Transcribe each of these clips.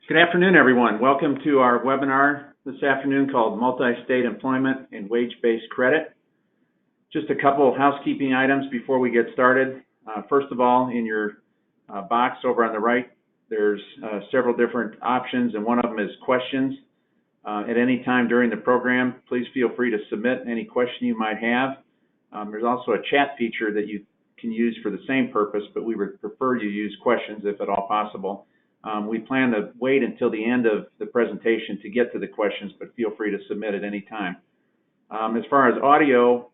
Good afternoon, everyone. Welcome to our webinar this afternoon called Multi-State Employment and Wage-Based Credit. Just a couple of housekeeping items before we get started. First of all, in your box over on the right, there's several different options, and one of them is questions. At any time during the program, please feel free to submit any question you might have. There's also a chat feature that you can use for the same purpose, but we would prefer you use questions if at all possible. We plan to wait until the end of the presentation to get to the questions, but feel free to submit at any time. As far as audio,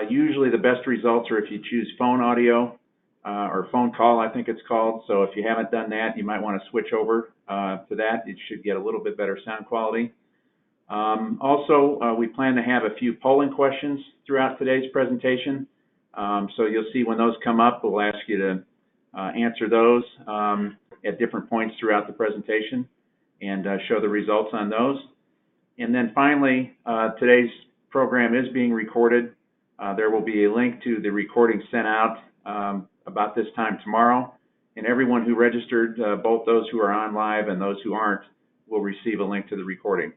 usually the best results are if you choose phone audio or phone call, I think it's called. So if you haven't done that, you might want to switch over to that. It should get a little bit better sound quality. Also, we plan to have a few polling questions throughout today's presentation. So you'll see when those come up, we'll ask you to answer those at different points throughout the presentation and show the results on those. And then finally, today's program is being recorded. There will be a link to the recording sent out about this time tomorrow. And everyone who registered, both those who are on live and those who aren't, will receive a link to the recording.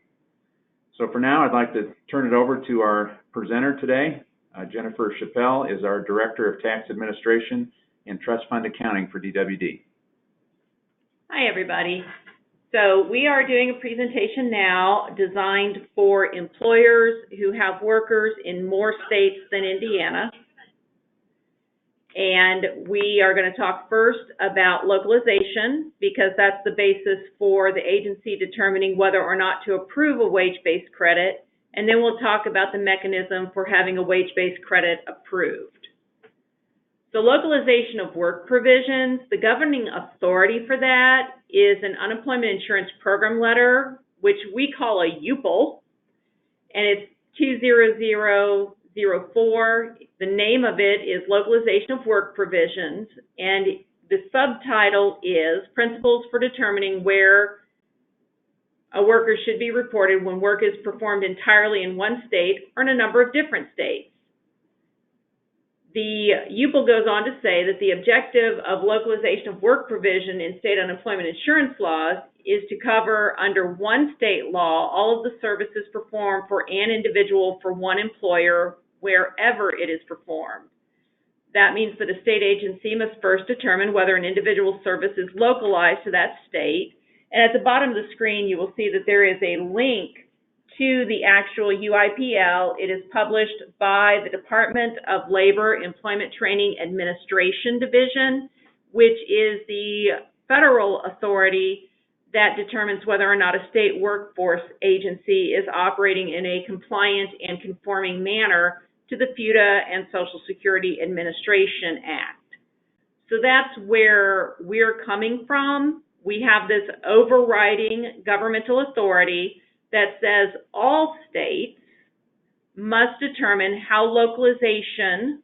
So for now, I'd like to turn it over to our presenter today. Jennifer Chappell is our Director of Tax Administration and Trust Fund Accounting for DWD. Hi, everybody. So we are doing a presentation now designed for employers who have workers in more states than Indiana. And we are going to talk first about localization, because that's the basis for the agency determining whether or not to approve a wage-based credit. And then we'll talk about the mechanism for having a wage-based credit approved. The localization of work provisions, the governing authority for that is an unemployment insurance program letter, which we call a UPL, and it's 20004. The name of it is Localization of Work Provisions, and the subtitle is Principles for Determining Where a Worker Should Be Reported When Work is Performed Entirely in One State or in a number of different states. The UPL goes on to say that the objective of localization of work provision in state unemployment insurance laws is to cover under one state law all of the services performed for an individual for one employer wherever it is performed. That means that a state agency must first determine whether an individual service is localized to that state. And at the bottom of the screen, you will see that there is a link to the actual UIPL. It is published by the Department of Labor Employment Training Administration Division, which is the federal authority that determines whether or not a state workforce agency is operating in a compliant and conforming manner to the FUTA and Social Security Administration Act. So that's where we're coming from. We have this overriding governmental authority that says all states must determine how localization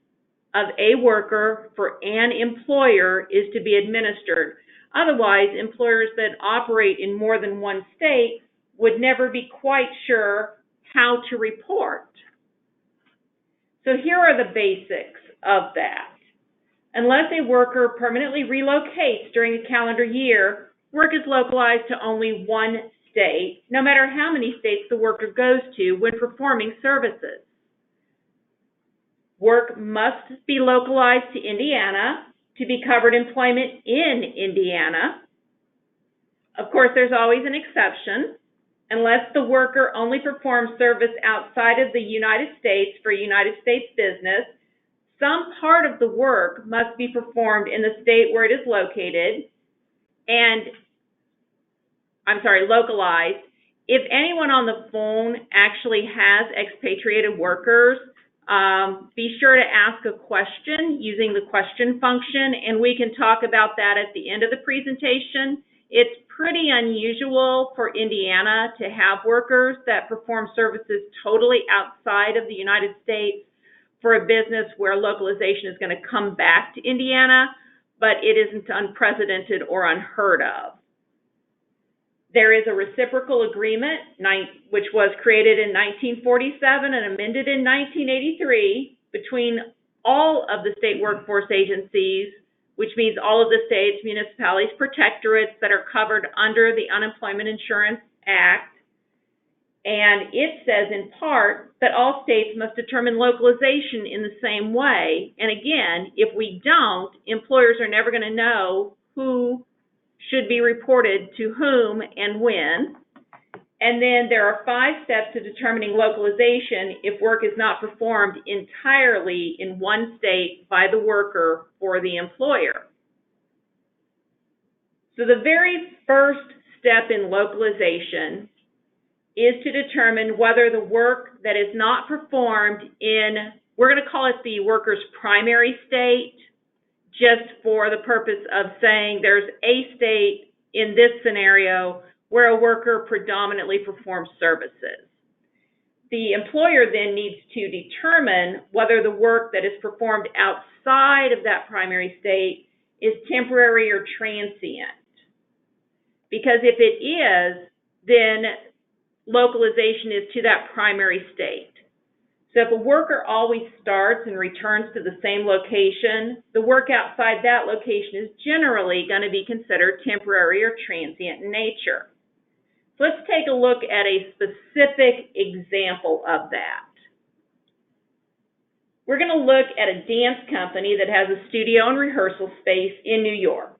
of a worker for an employer is to be administered. Otherwise, employers that operate in more than one state would never be quite sure how to report. So here are the basics of that. Unless a worker permanently relocates during a calendar year, work is localized to only one state, no matter how many states the worker goes to when performing services. Work must be localized to Indiana to be covered employment in Indiana. Of course, there's always an exception. Unless the worker only performs service outside of the United States for United States business, some part of the work must be performed in the state where it is located and localized. If anyone on the phone actually has expatriated workers, be sure to ask a question using the question function, and we can talk about that at the end of the presentation. It's pretty unusual for Indiana to have workers that perform services totally outside of the United States for a business where localization is going to come back to Indiana, but it isn't unprecedented or unheard of. There is a reciprocal agreement, which was created in 1947 and amended in 1983 between all of the state workforce agencies which means all of the states, municipalities, protectorates that are covered under the Unemployment Insurance Act. And it says in part that all states must determine localization in the same way. And again, if we don't, employers are never going to know who should be reported to whom and when. And then there are 5 steps to determining localization if work is not performed entirely in one state by the worker or the employer. So the very first step in localization is to determine whether the work that is not performed in, we're going to call it the worker's primary state, just for the purpose of saying there's a state in this scenario where a worker predominantly performs services. The employer then needs to determine whether the work that is performed outside of that primary state is temporary or transient. Because if it is, then localization is to that primary state. So if a worker always starts and returns to the same location, the work outside that location is generally going to be considered temporary or transient in nature. So let's take a look at a specific example of that. We're going to look at a dance company that has a studio and rehearsal space in New York.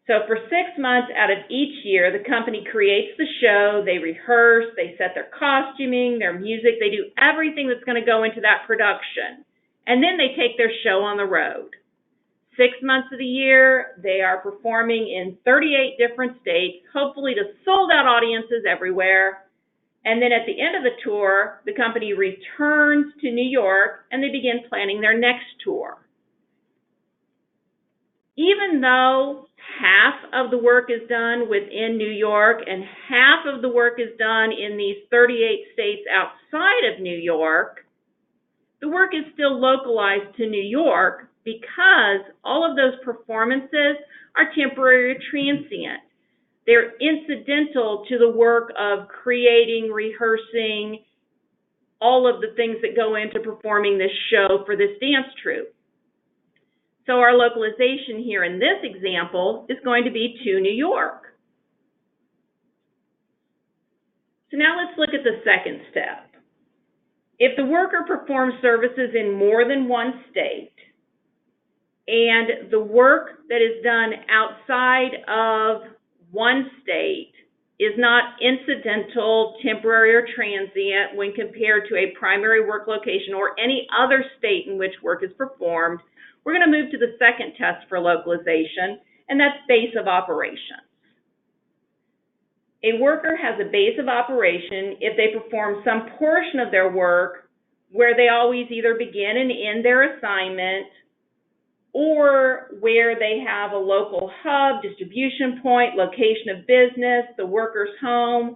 So for 6 months out of each year, the company creates the show, they rehearse, they set their costuming, their music, they do everything that's going to go into that production. And then they take their show on the road. 6 months of the year, they are performing in 38 different states, hopefully to sold-out audiences everywhere. And then at the end of the tour, the company returns to New York and they begin planning their next tour. Even though half of the work is done within New York and half of the work is done in these 38 states outside of New York, the work is still localized to New York because all of those performances are temporary or transient. They're incidental to the work of creating, rehearsing, all of the things that go into performing this show for this dance troupe. So our localization here in this example is going to be to New York. So now let's look at the second step. If the worker performs services in more than one state, and the work that is done outside of one state is not incidental, temporary, or transient when compared to a primary work location or any other state in which work is performed, we're going to move to the second test for localization, and that's base of operations. A worker has a base of operation if they perform some portion of their work where they always either begin and end their assignment, or where they have a local hub, distribution point, location of business, the worker's home,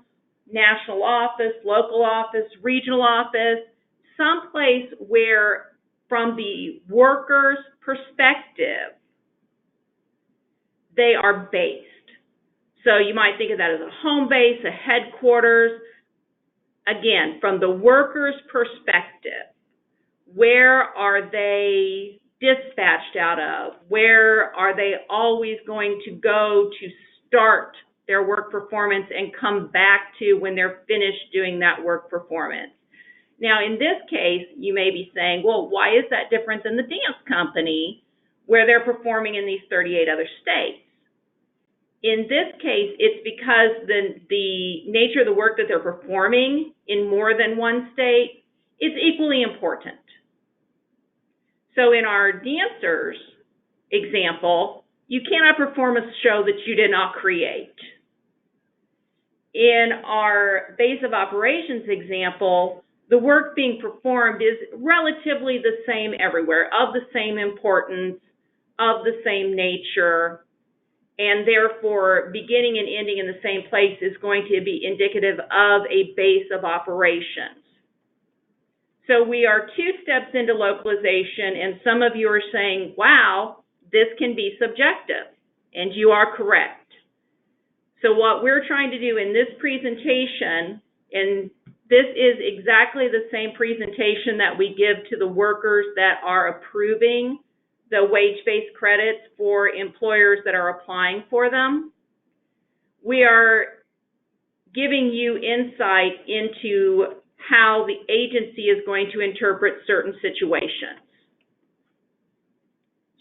national office, local office, regional office, someplace where, from the worker's perspective, they are based. So you might think of that as a home base, a headquarters. Again, from the worker's perspective, where are they dispatched out of? Where are they always going to go to start their work performance and come back to when they're finished doing that work performance? Now, in this case, you may be saying, well, why is that different than the dance company where they're performing in these 38 other states? In this case, it's because the nature of the work that they're performing in more than one state is equally important. So in our dancers example, you cannot perform a show that you did not create. In our base of operations example, the work being performed is relatively the same everywhere, of the same importance, of the same nature, and therefore beginning and ending in the same place is going to be indicative of a base of operations. So we are 2 steps into localization, and some of you are saying, wow, this can be subjective, and you are correct. So what we're trying to do in this presentation, and this is exactly the same presentation that we give to the workers that are approving the wage-based credits for employers that are applying for them. We are giving you insight into how the agency is going to interpret certain situations.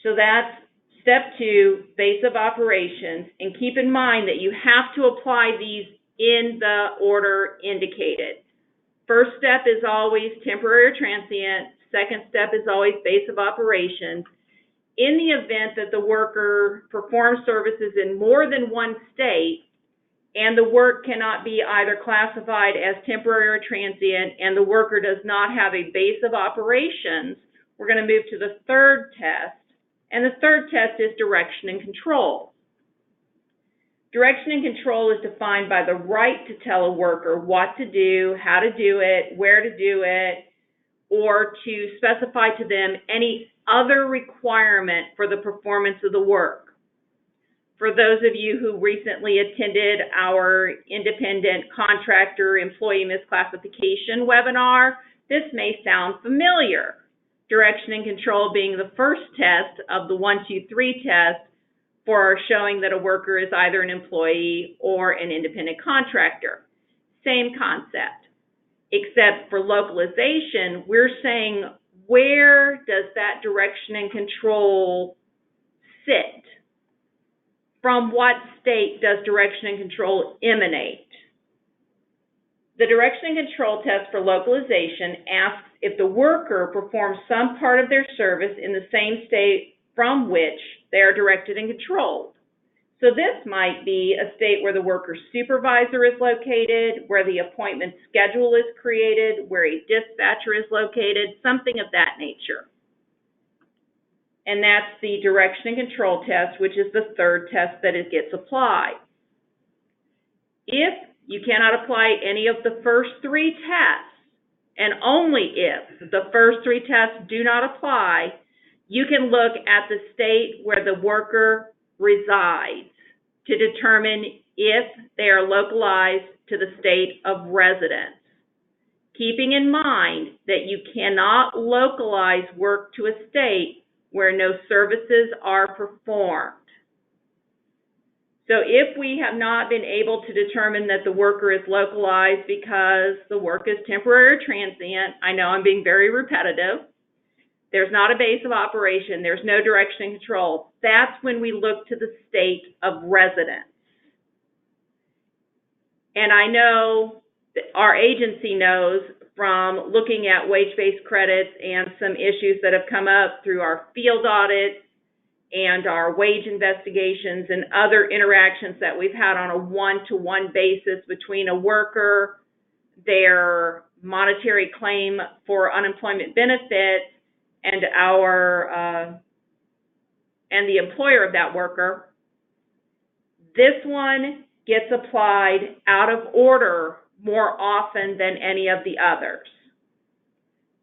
So that's step 2, base of operations, and keep in mind that you have to apply these in the order indicated. First step is always temporary or transient. Second step is always base of operations. In the event that the worker performs services in more than one state, and the work cannot be either classified as temporary or transient, and the worker does not have a base of operations, we're going to move to the third test. And the third test is direction and control. Direction and control is defined by the right to tell a worker what to do, how to do it, where to do it, or to specify to them any other requirement for the performance of the work. For those of you who recently attended our independent contractor employee misclassification webinar, this may sound familiar. Direction and control being the first test of the 1, 2, 3 test for showing that a worker is either an employee or an independent contractor. Same concept, except for localization, we're saying where does that direction and control sit? From what state does direction and control emanate? The direction and control test for localization asks if the worker performs some part of their service in the same state from which they are directed and controlled. So this might be a state where the worker's supervisor is located, where the appointment schedule is created, where a dispatcher is located, something of that nature. And that's the direction and control test, which is the third test that it gets applied. If you cannot apply any of the first 3 tests, and only if the first 3 tests do not apply, you can look at the state where the worker resides to determine if they are localized to the state of residence, keeping in mind that you cannot localize work to a state where no services are performed. So if we have not been able to determine that the worker is localized because the work is temporary or transient, I know I'm being very repetitive, there's not a base of operation, there's no direction and control, that's when we look to the state of residence. And I know that our agency knows from looking at wage-based credits and some issues that have come up through our field audits and our wage investigations and other interactions that we've had on a one-to-one basis between a worker, their monetary claim for unemployment benefits, and and the employer of that worker. This one gets applied out of order more often than any of the others.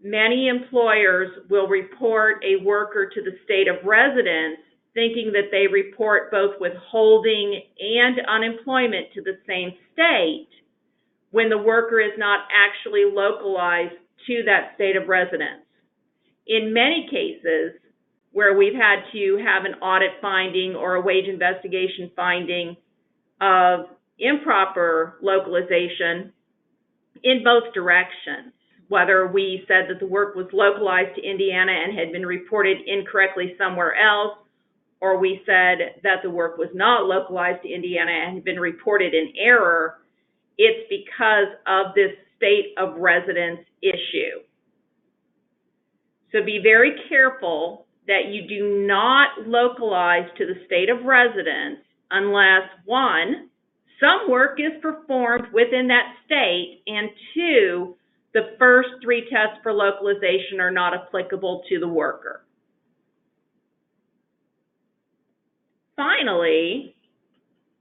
Many employers will report a worker to the state of residence thinking that they report both withholding and unemployment to the same state when the worker is not actually localized to that state of residence. In many cases where we've had to have an audit finding or a wage investigation finding of improper localization in both directions, whether we said that the work was localized to Indiana and had been reported incorrectly somewhere else, or we said that the work was not localized to Indiana and had been reported in error, it's because of this state of residence issue. So be very careful that you do not localize to the state of residence unless, 1, some work is performed within that state, and 2, the first 3 tests for localization are not applicable to the worker. Finally,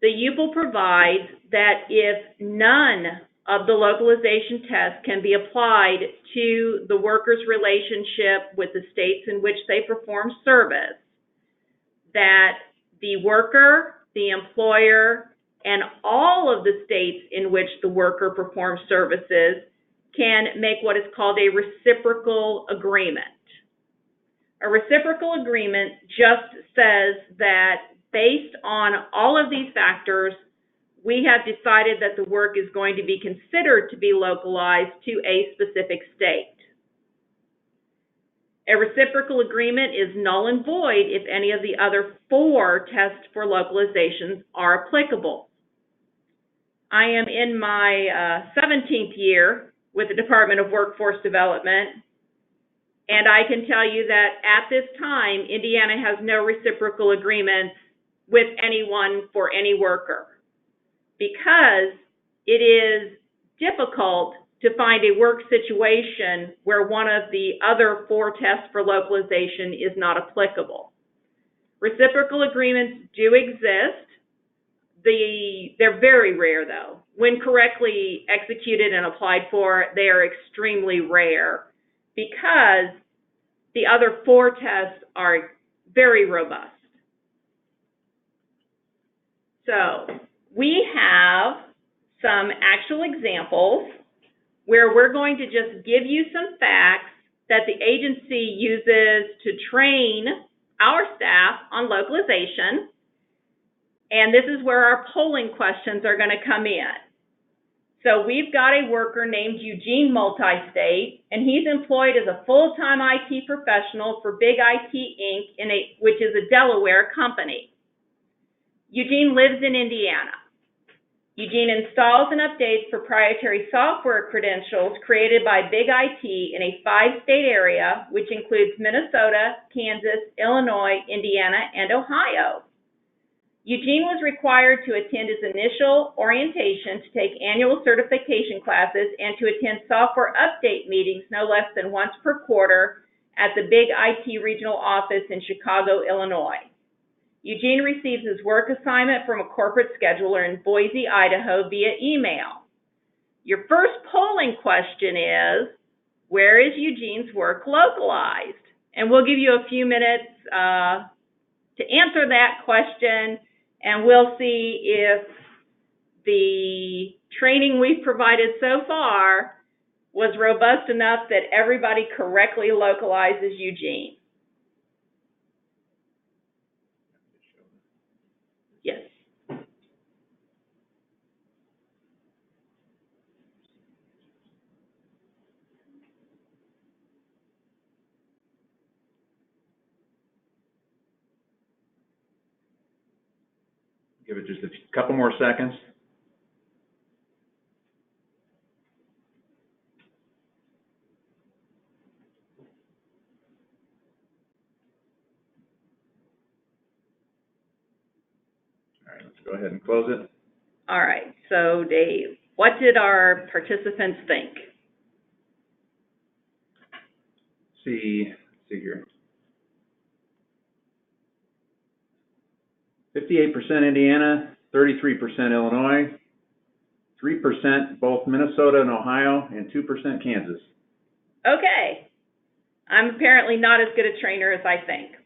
the UPL provides that if none of the localization tests can be applied to the worker's relationship with the states in which they perform service, that the worker, the employer, and all of the states in which the worker performs services can make what is called a reciprocal agreement. A reciprocal agreement just says that based on all of these factors, we have decided that the work is going to be considered to be localized to a specific state. A reciprocal agreement is null and void if any of the other 4 tests for localizations are applicable. I am in my 17th year with the Department of Workforce Development, and I can tell you that at this time, Indiana has no reciprocal agreements with anyone for any worker, because it is difficult to find a work situation where one of the other 4 tests for localization is not applicable. Reciprocal agreements do exist. They're very rare, though. When correctly executed and applied for, they are extremely rare because the other 4 tests are very robust. So we have some actual examples where we're going to just give you some facts that the agency uses to train our staff on localization. And this is where our polling questions are going to come in. So we've got a worker named Eugene Multistate, and he's employed as a full-time IT professional for Big IT Inc., which is a Delaware company. Eugene lives in Indiana. Eugene installs and updates proprietary software credentials created by Big IT in a 5-state area, which includes Minnesota, Kansas, Illinois, Indiana, and Ohio. Eugene was required to attend his initial orientation, to take annual certification classes, and to attend software update meetings no less than once per quarter at the Big IT regional office in Chicago, Illinois. Eugene receives his work assignment from a corporate scheduler in Boise, Idaho via email. Your first polling question is, where is Eugene's work localized? And we'll give you a few minutes to answer that question, and we'll see if the training we've provided so far was robust enough that everybody correctly localizes Eugene. Yes. Give it just a couple more seconds. All right, let's go ahead and close it. All right, so Dave, what did our participants think? See here. 58% Indiana, 33% Illinois, 3% both Minnesota and Ohio, and 2% Kansas. Okay, I'm apparently not as good a trainer as I think.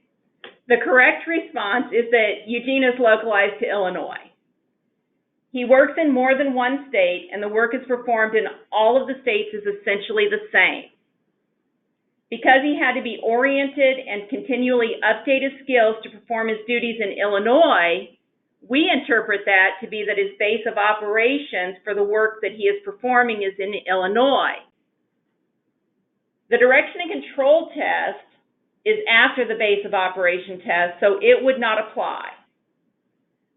The correct response is that Eugene is localized to Illinois. He works in more than one state, and the work is performed in all of the states is essentially the same. Because he had to be oriented and continually update his skills to perform his duties in Illinois, we interpret that to be that his base of operations for the work that he is performing is in Illinois. The direction and control test is after the base of operation test, so it would not apply.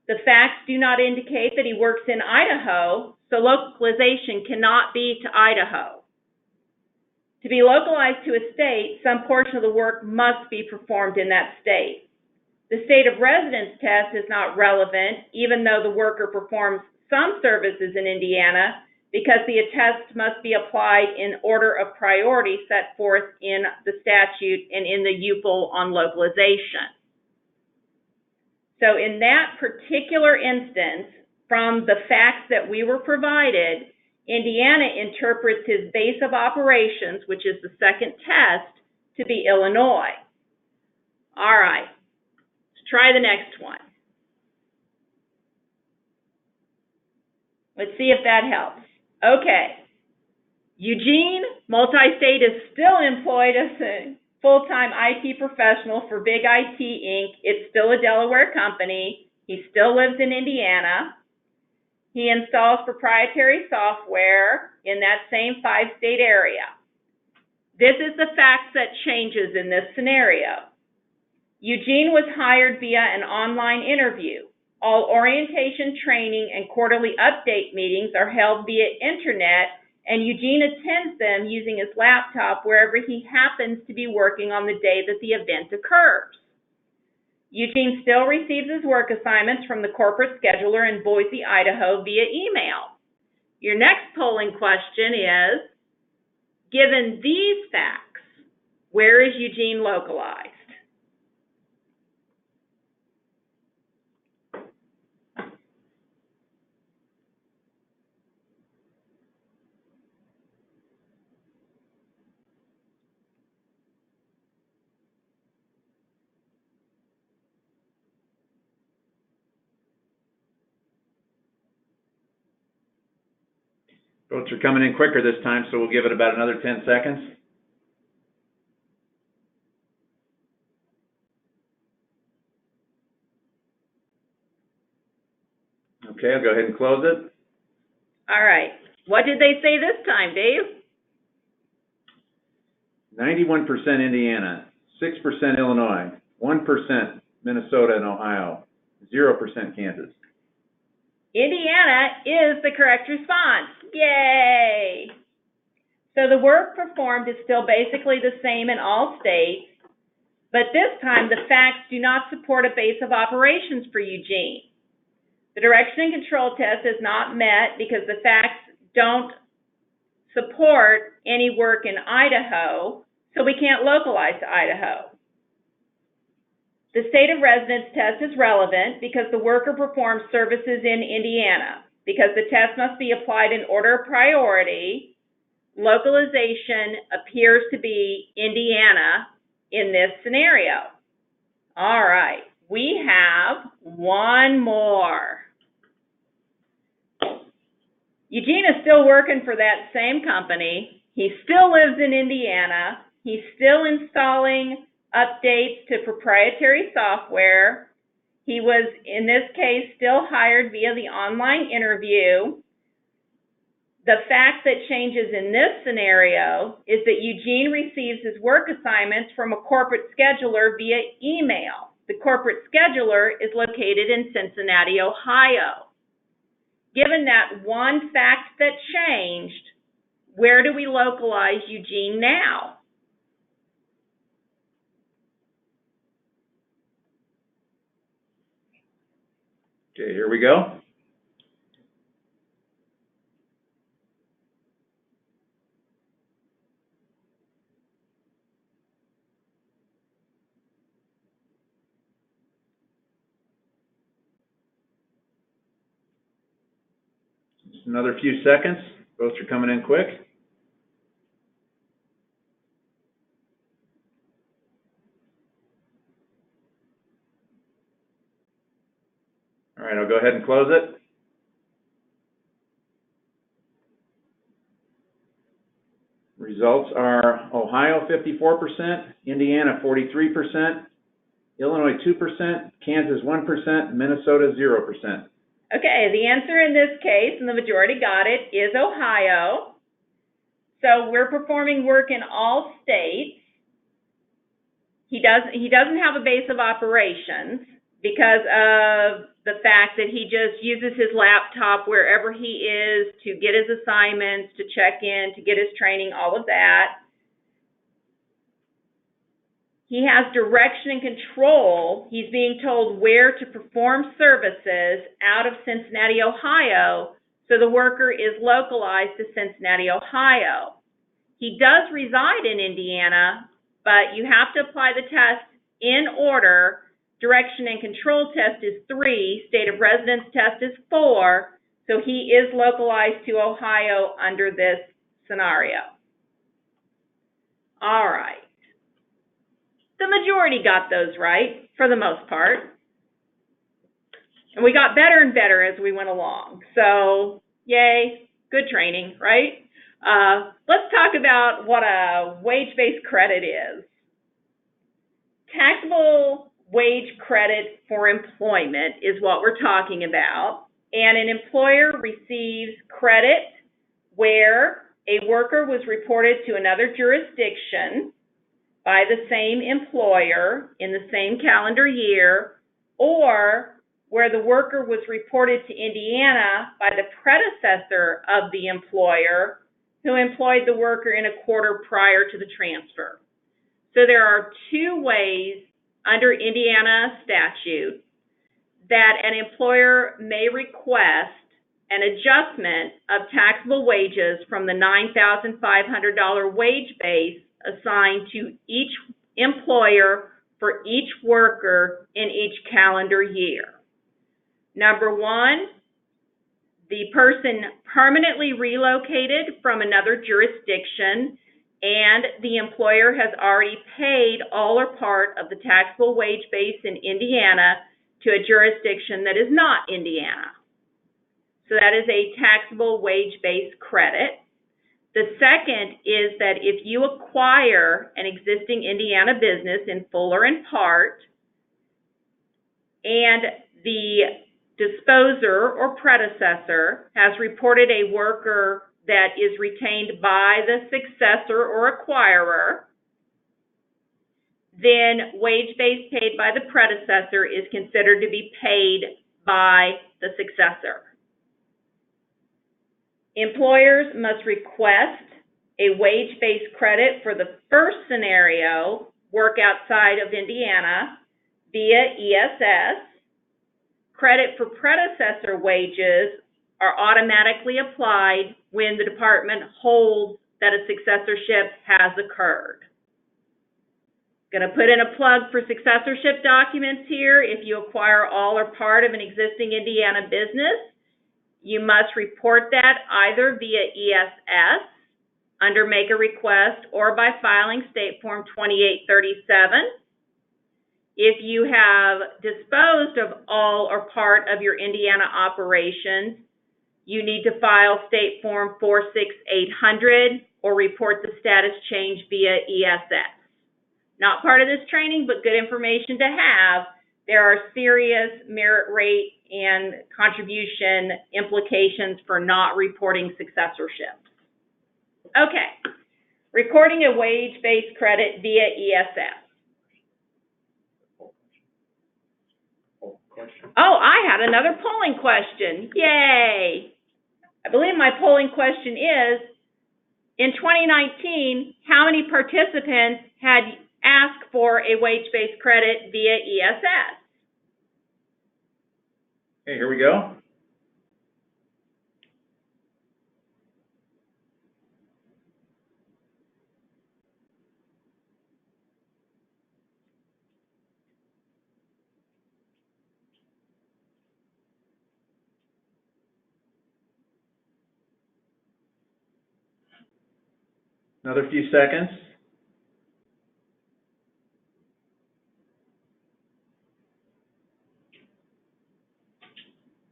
The facts do not indicate that he works in Idaho, so localization cannot be to Idaho. To be localized to a state, some portion of the work must be performed in that state. The state of residence test is not relevant, even though the worker performs some services in Indiana, because the test must be applied in order of priority set forth in the statute and in the UPL on localization. So in that particular instance, from the facts that we were provided, Indiana interprets his base of operations, which is the second test, to be Illinois. All right, let's try the next one. Let's see if that helps. Okay, Eugene Multistate is still employed as a full-time IT professional for Big IT Inc. It's still a Delaware company. He still lives in Indiana. He installs proprietary software in that same 5-state area. This is the fact that changes in this scenario. Eugene was hired via an online interview. All orientation, training, and quarterly update meetings are held via internet, and Eugene attends them using his laptop wherever he happens to be working on the day that the event occurs. Eugene still receives his work assignments from the corporate scheduler in Boise, Idaho via email. Your next polling question is, given these facts, where is Eugene localized? Votes are coming in quicker this time, so we'll give it about another 10 seconds. Okay, I'll go ahead and close it. All right. What did they say this time, Dave? 91% Indiana, 6% Illinois, 1% Minnesota and Ohio, 0% Kansas. Indiana is the correct response. Yay! So the work performed is still basically the same in all states, but this time the facts do not support a base of operations for Eugene. The direction and control test is not met because the facts don't support any work in Idaho, so we can't localize to Idaho. The state of residence test is relevant because the worker performs services in Indiana. Because the test must be applied in order of priority, localization appears to be Indiana in this scenario. All right, we have one more. Eugene is still working for that same company. He still lives in Indiana. He's still installing updates to proprietary software. He was, in this case, still hired via the online interview. The fact that changes in this scenario is that Eugene receives his work assignments from a corporate scheduler via email. The corporate scheduler is located in Cincinnati, Ohio. Given that one fact that changed, where do we localize Eugene now? Okay, here we go. Just another few seconds. Votes are coming in quick. All right, I'll go ahead and close it. Results are Ohio 54%, Indiana 43%, Illinois 2%, Kansas 1%, Minnesota 0%. Okay, the answer in this case, and the majority got it, is Ohio. So we're performing work in all states. He doesn't have a base of operations because of the fact that he just uses his laptop wherever he is to get his assignments, to check in, to get his training, all of that. He has direction and control. He's being told where to perform services out of Cincinnati, Ohio, so the worker is localized to Cincinnati, Ohio. He does reside in Indiana, but you have to apply the test in order. Direction and control test is 3, state of residence test is 4, so he is localized to Ohio under this scenario. All right. The majority got those right, for the most part. And we got better and better as we went along. So, yay, good training, right? Let's talk about what a wage-based credit is. taxable wage credit for employment is what we're talking about, and an employer receives credit where a worker was reported to another jurisdiction by the same employer in the same calendar year, or where the worker was reported to Indiana by the predecessor of the employer who employed the worker in a quarter prior to the transfer. So there are two ways under Indiana statute that an employer may request an adjustment of taxable wages from the $9,500 wage base assigned to each employer for each worker in each calendar year. Number one, the person permanently relocated from another jurisdiction and the employer has already paid all or part of the taxable wage base in Indiana to a jurisdiction that is not Indiana. So that is a taxable wage base credit. The second is that if you acquire an existing Indiana business in full or in part, and the disposer or predecessor has reported a worker that is retained by the successor or acquirer, then wage base paid by the predecessor is considered to be paid by the successor. Employers must request a wage-based credit for the first scenario, work outside of Indiana, via ESS. Credit for predecessor wages are automatically applied when the department holds that a successorship has occurred. Going to put in a plug for successorship documents here. If you acquire all or part of an existing Indiana business, you must report that either via ESS under Make a Request or by filing State Form 2837. If you have disposed of all or part of your Indiana operations, you need to file State Form 46800 or report the status change via ESS. Not part of this training, but good information to have. There are serious merit rate and contribution implications for not reporting successorships. Okay, recording a wage-based credit via ESS. Oh, I had another polling question. Yay! I believe my polling question is, in 2019, how many participants had asked for a wage-based credit via ESS? Okay, here we go. Another few seconds.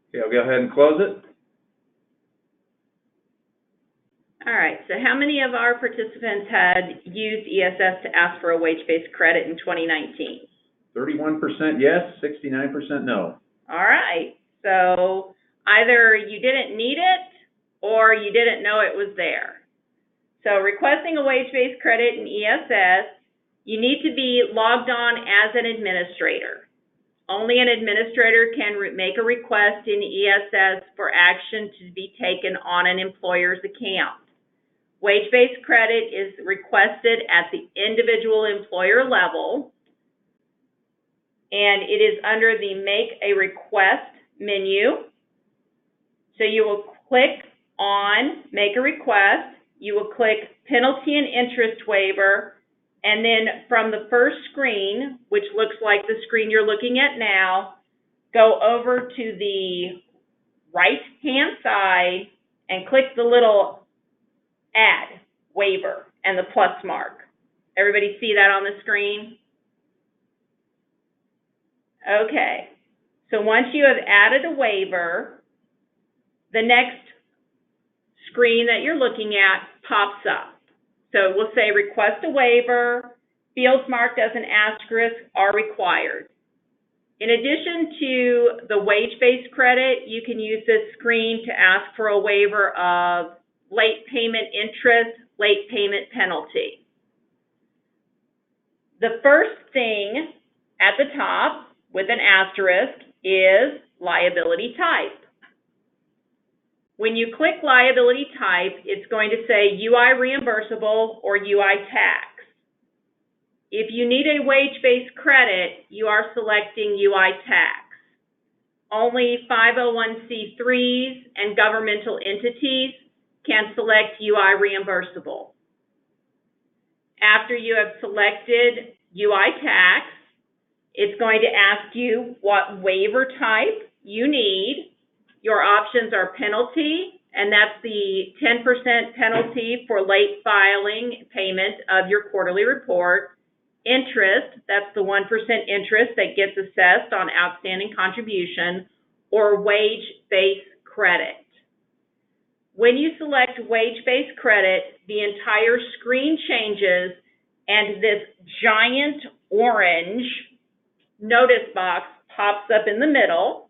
Okay, I'll go ahead and close it. All right, so how many of our participants had used ESS to ask for a wage-based credit in 2019? 31% yes, 69% no. All right, so either you didn't need it or you didn't know it was there. So requesting a wage-based credit in ESS, you need to be logged on as an administrator. Only an administrator can make a request in ESS for action to be taken on an employer's account. Wage-based credit is requested at the individual employer level, and it is under the Make a Request menu. So you will click on Make a Request, you will click Penalty and Interest Waiver, and then from the first screen, which looks like the screen you're looking at now, go over to the right-hand side and click the little Add Waiver and the plus mark. Everybody see that on the screen? Okay. So once you have added a waiver, the next screen that you're looking at pops up. So we'll say request a waiver, Fields marked as an asterisk are required. In addition to the wage-based credit, you can use this screen to ask for a waiver of late payment interest, late payment penalty. The first thing at the top with an asterisk is liability type. When you click liability type, it's going to say UI reimbursable or UI tax. If you need a wage-based credit, you are selecting UI tax. Only 501c3s and governmental entities can select UI reimbursable. After you have selected UI tax, it's going to ask you what waiver type you need. Your options are penalty, and that's the 10% penalty for late filing payment of your quarterly report. Interest, that's the 1% interest that gets assessed on outstanding contribution, or wage-based credit. When you select wage-based credit, the entire screen changes and this giant orange notice box pops up in the middle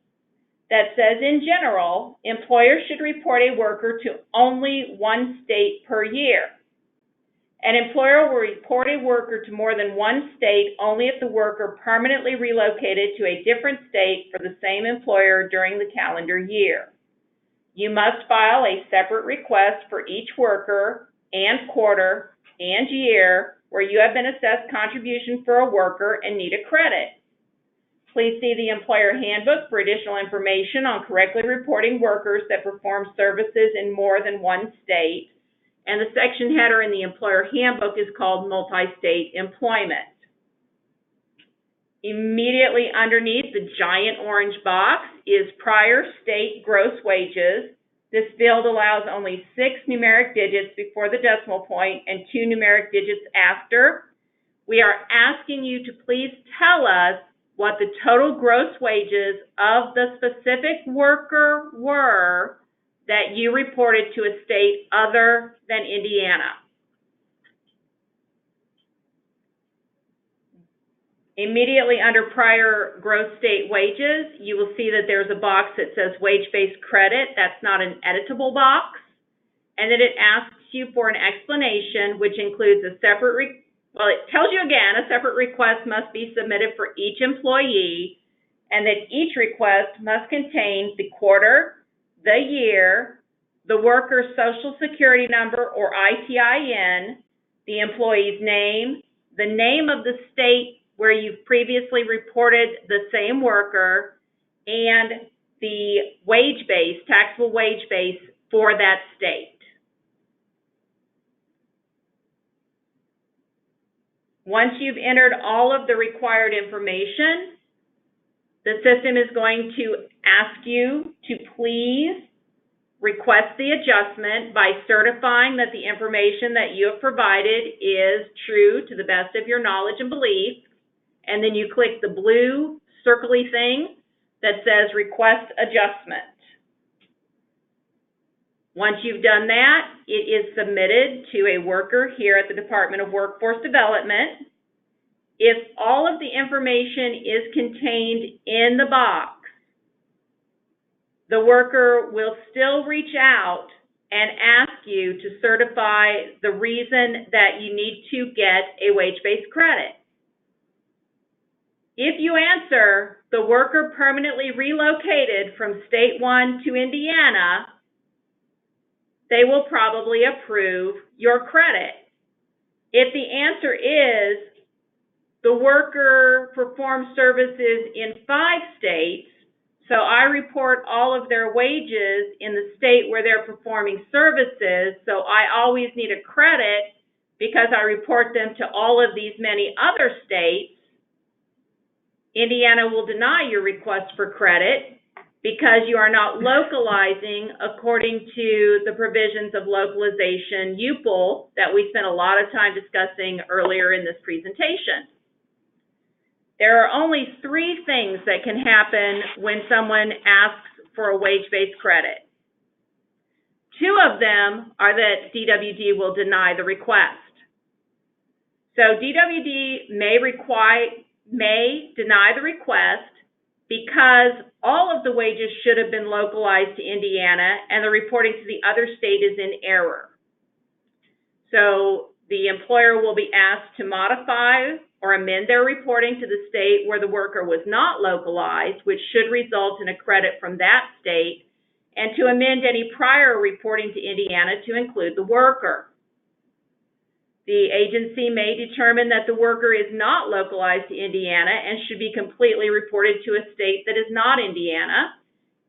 that says, in general, employers should report a worker to only one state per year. An employer will report a worker to more than one state only if the worker permanently relocated to a different state for the same employer during the calendar year. You must file a separate request for each worker and quarter and year where you have been assessed contribution for a worker and need a credit. Please see the Employer Handbook for additional information on correctly reporting workers that perform services in more than one state. And the section header in the Employer Handbook is called Multi-State Employment. Immediately underneath the giant orange box is prior state gross wages. This field allows only 6 numeric digits before the decimal point and 2 numeric digits after. We are asking you to please tell us what the total gross wages of the specific worker were that you reported to a state other than Indiana. Immediately under prior gross state wages, you will see that there's a box that says wage-based credit. That's not an editable box. And then it asks you for an explanation, which includes a separate, it tells you again, a separate request must be submitted for each employee, and that each request must contain the quarter, the year, the worker's social security number or ITIN, the employee's name, the name of the state where you've previously reported the same worker, and the wage base, taxable wage base for that state. Once you've entered all of the required information, the system is going to ask you to please request the adjustment by certifying that the information that you have provided is true to the best of your knowledge and belief. And then you click the blue circly thing that says Request Adjustment. Once you've done that, it is submitted to a worker here at the Department of Workforce Development. If all of the information is contained in the box, the worker will still reach out and ask you to certify the reason that you need to get a wage-based credit. If you answer, the worker permanently relocated from State 1 to Indiana, they will probably approve your credit. If the answer is, the worker performs services in 5 states, so I report all of their wages in the state where they're performing services, so I always need a credit because I report them to all of these many other states, Indiana will deny your request for credit because you are not localizing according to the provisions of localization UPL that we spent a lot of time discussing earlier in this presentation. There are only 3 things that can happen when someone asks for a wage-based credit. 2 of them are that DWD will deny the request. So DWD may deny the request because all of the wages should have been localized to Indiana and the reporting to the other state is in error. So the employer will be asked to modify or amend their reporting to the state where the worker was not localized, which should result in a credit from that state, and to amend any prior reporting to Indiana to include the worker. The agency may determine that the worker is not localized to Indiana and should be completely reported to a state that is not Indiana,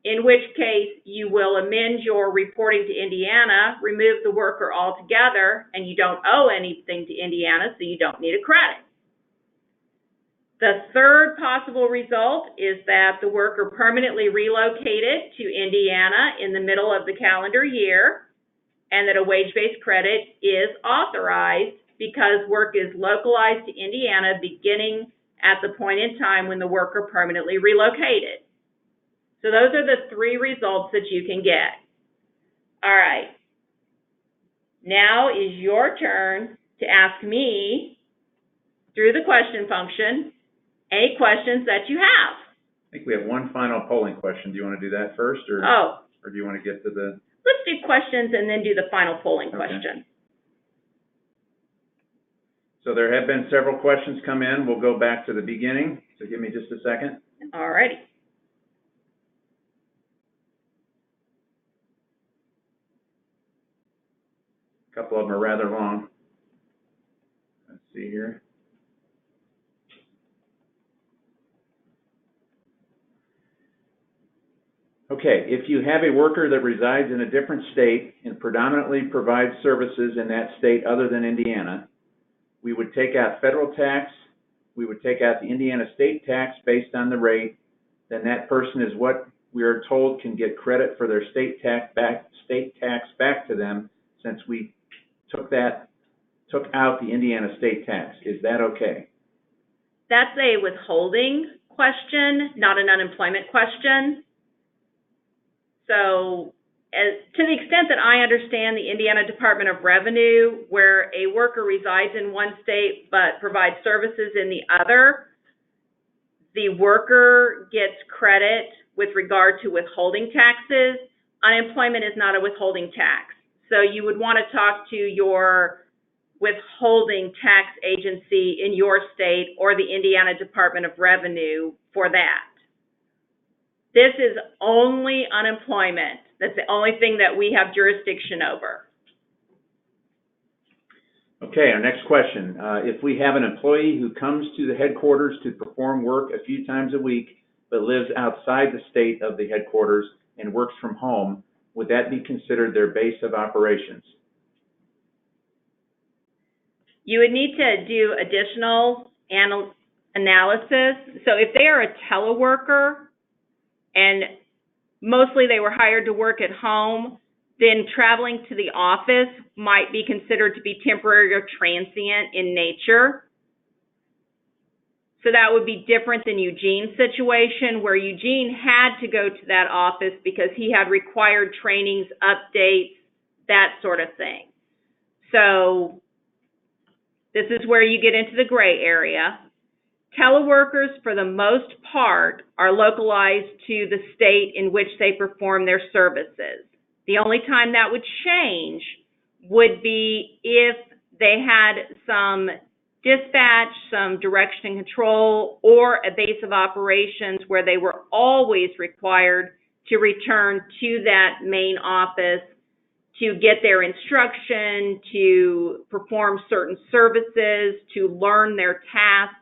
in which case you will amend your reporting to Indiana, remove the worker altogether, and you don't owe anything to Indiana, so you don't need a credit. The third possible result is that the worker permanently relocated to Indiana in the middle of the calendar year, and that a wage-based credit is authorized because work is localized to Indiana beginning at the point in time when the worker permanently relocated. So those are the three results that you can get. All right. Now is your turn to ask me, through the question function, any questions that you have. I think we have one final polling question. Do you want to do that first, or do you want to get to the... Let's do questions and then do the final polling question. So there have been several questions come in. We'll go back to the beginning. So give me just a second. All righty. A couple of them are rather long. Let's see here. Okay, if you have a worker that resides in a different state and predominantly provides services in that state other than Indiana, we would take out federal tax, we would take out the Indiana state tax based on the rate, then that person is what we are told can get credit for their state tax back to them, since we took out the Indiana state tax. Is that okay? That's a withholding question, not an unemployment question. So to the extent that I understand the Indiana Department of Revenue, where a worker resides in one state but provides services in the other, the worker gets credit with regard to withholding taxes. Unemployment is not a withholding tax. So you would want to talk to your withholding tax agency in your state or the Indiana Department of Revenue for that. This is only unemployment. That's the only thing that we have jurisdiction over. Okay, our next question. If we have an employee who comes to the headquarters to perform work a few times a week, but lives outside the state of the headquarters and works from home, would that be considered their base of operations? You would need to do additional analysis. So if they are a teleworker, and mostly they were hired to work at home, then traveling to the office might be considered to be temporary or transient in nature. So that would be different than Eugene's situation, where Eugene had to go to that office because he had required trainings, updates, that sort of thing. So this is where you get into the gray area. Teleworkers, for the most part, are localized to the state in which they perform their services. The only time that would change would be if they had some dispatch, some direction and control, or a base of operations where they were always required to return to that main office to get their instruction, to perform certain services, to learn their tasks.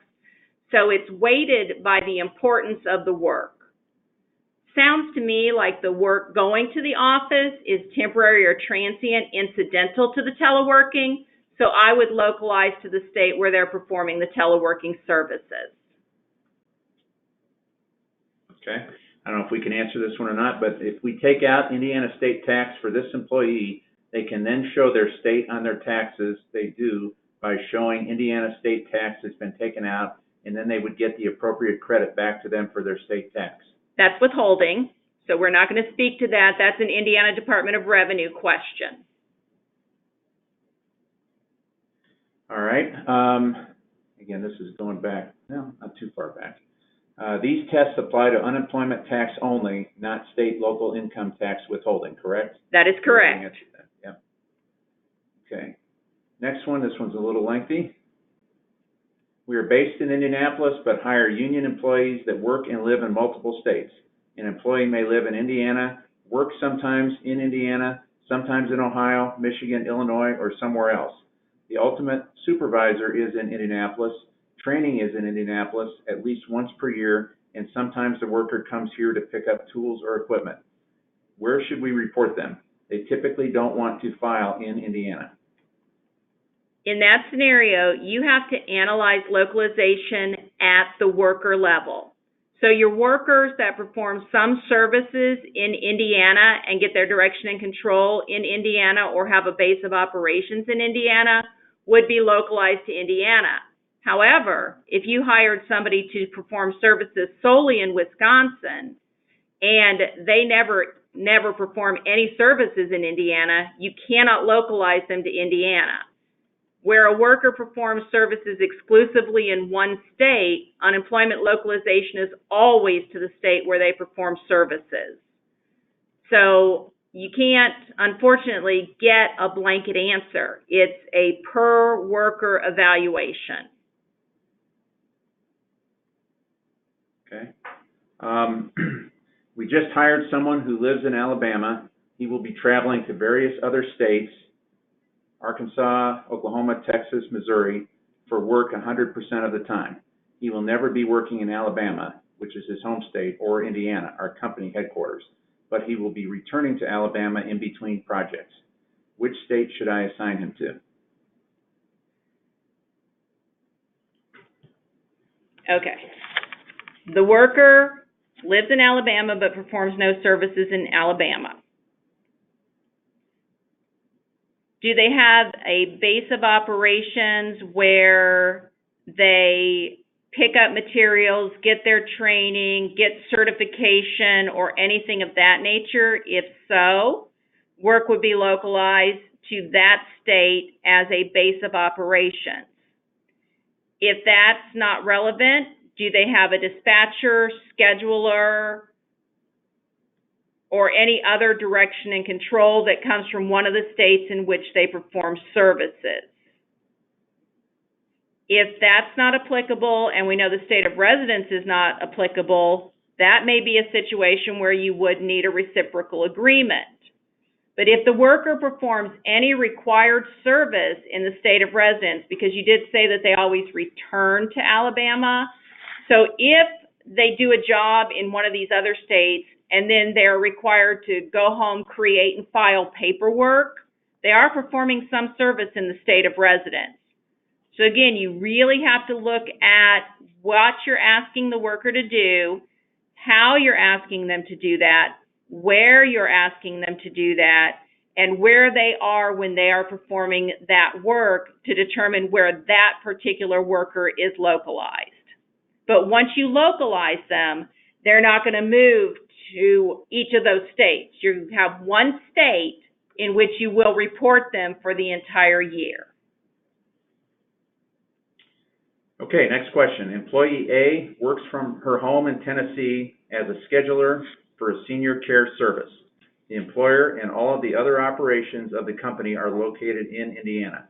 So it's weighted by the importance of the work. Sounds to me like the work going to the office is temporary or transient, incidental to the teleworking, so I would localize to the state where they're performing the teleworking services. Okay. I don't know if we can answer this one or not, but if we take out Indiana state tax for this employee, they can then show their state on their taxes. They do by showing Indiana state tax has been taken out, and then they would get the appropriate credit back to them for their state tax. That's withholding, so we're not going to speak to that. That's an Indiana Department of Revenue question. All right. Again, this is going back, no, not too far back. These tests apply to unemployment tax only, not state local income tax withholding, correct? That is correct. Yeah. Okay. Next one, this one's a little lengthy. We are based in Indianapolis, but hire union employees that work and live in multiple states. An employee may live in Indiana, work sometimes in Indiana, sometimes in Ohio, Michigan, Illinois, or somewhere else. The ultimate supervisor is in Indianapolis. Training is in Indianapolis at least once per year, and sometimes the worker comes here to pick up tools or equipment. Where should we report them? They typically don't want to file in Indiana. In that scenario, you have to analyze localization at the worker level. So your workers that perform some services in Indiana and get their direction and control in Indiana or have a base of operations in Indiana would be localized to Indiana. However, if you hired somebody to perform services solely in Wisconsin and they never perform any services in Indiana, you cannot localize them to Indiana. Where a worker performs services exclusively in one state, unemployment localization is always to the state where they perform services. So you can't, unfortunately, get a blanket answer. It's a per worker evaluation. Okay. We just hired someone who lives in Alabama. He will be traveling to various other states, Arkansas, Oklahoma, Texas, Missouri, for work 100% of the time. He will never be working in Alabama, which is his home state, or Indiana, our company headquarters, but he will be returning to Alabama in between projects. Which state should I assign him to? Okay. The worker lives in Alabama but performs no services in Alabama. Do they have a base of operations where they pick up materials, get their training, get certification, or anything of that nature? If so, work would be localized to that state as a base of operations. If that's not relevant, do they have a dispatcher, scheduler, or any other direction and control that comes from one of the states in which they perform services? If that's not applicable, and we know the state of residence is not applicable, that may be a situation where you would need a reciprocal agreement. But if the worker performs any required service in the state of residence, because you did say that they always return to Alabama, so if they do a job in one of these other states and then they're required to go home, create, and file paperwork, they are performing some service in the state of residence. So again, you really have to look at what you're asking the worker to do, how you're asking them to do that, where you're asking them to do that, and where they are when they are performing that work to determine where that particular worker is localized. But once you localize them, they're not going to move to each of those states. You have one state in which you will report them for the entire year. Okay, next question. Employee A works from her home in Tennessee as a scheduler for a senior care service. The employer and all of the other operations of the company are located in Indiana.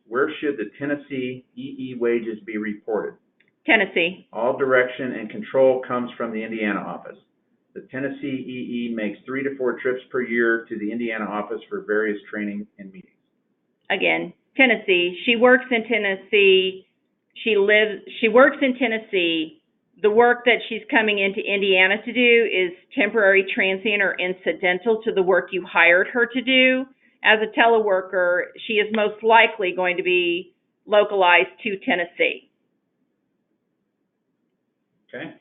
Where should the Tennessee EE wages be reported? Tennessee. All direction and control comes from the Indiana office. The Tennessee EE makes 3 to 4 trips per year to the Indiana office for various training and meetings. Again, Tennessee. She works in Tennessee. She works in Tennessee. The work that she's coming into Indiana to do is temporary, transient, or incidental to the work you hired her to do. As a teleworker, she is most likely going to be localized to Tennessee. Okay.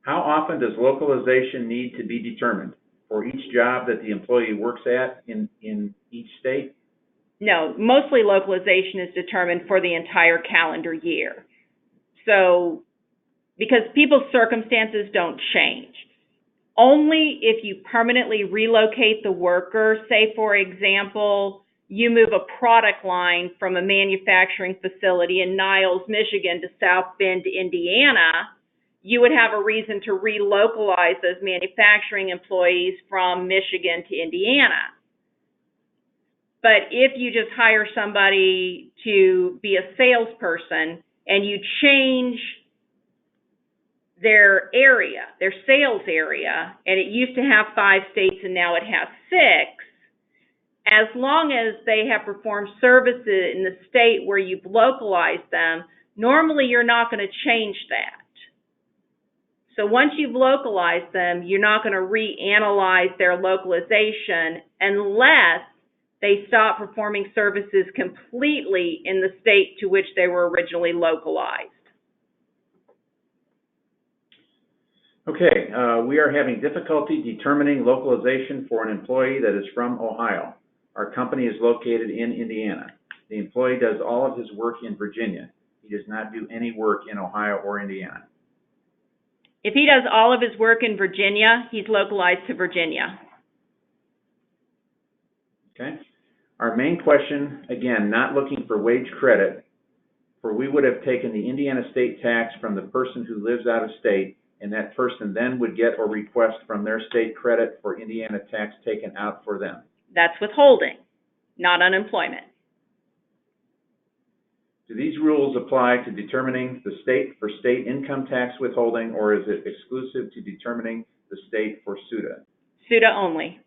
How often does localization need to be determined? For each job that the employee works at in each state? No, mostly localization is determined for the entire calendar year. So, because people's circumstances don't change. Only if you permanently relocate the worker, say for example, you move a product line from a manufacturing facility in Niles, Michigan to South Bend, Indiana, you would have a reason to relocalize those manufacturing employees from Michigan to Indiana. But if you just hire somebody to be a salesperson and you change their area, their sales area, and it used to have 5 states and now it has 6, as long as they have performed services in the state where you've localized them, normally you're not going to change that. So once you've localized them, you're not going to reanalyze their localization unless they stop performing services completely in the state to which they were originally localized. Okay, we are having difficulty determining localization for an employee that is from Ohio. Our company is located in Indiana. The employee does all of his work in Virginia. He does not do any work in Ohio or Indiana. If he does all of his work in Virginia, he's localized to Virginia. Okay. Our main question, again, not looking for wage credit, for we would have taken the Indiana state tax from the person who lives out of state, and that person then would get or request from their state credit for Indiana tax taken out for them. That's withholding, not unemployment. Do these rules apply to determining the state for state income tax withholding, or is it exclusive to determining the state for SUTA? SUTA only.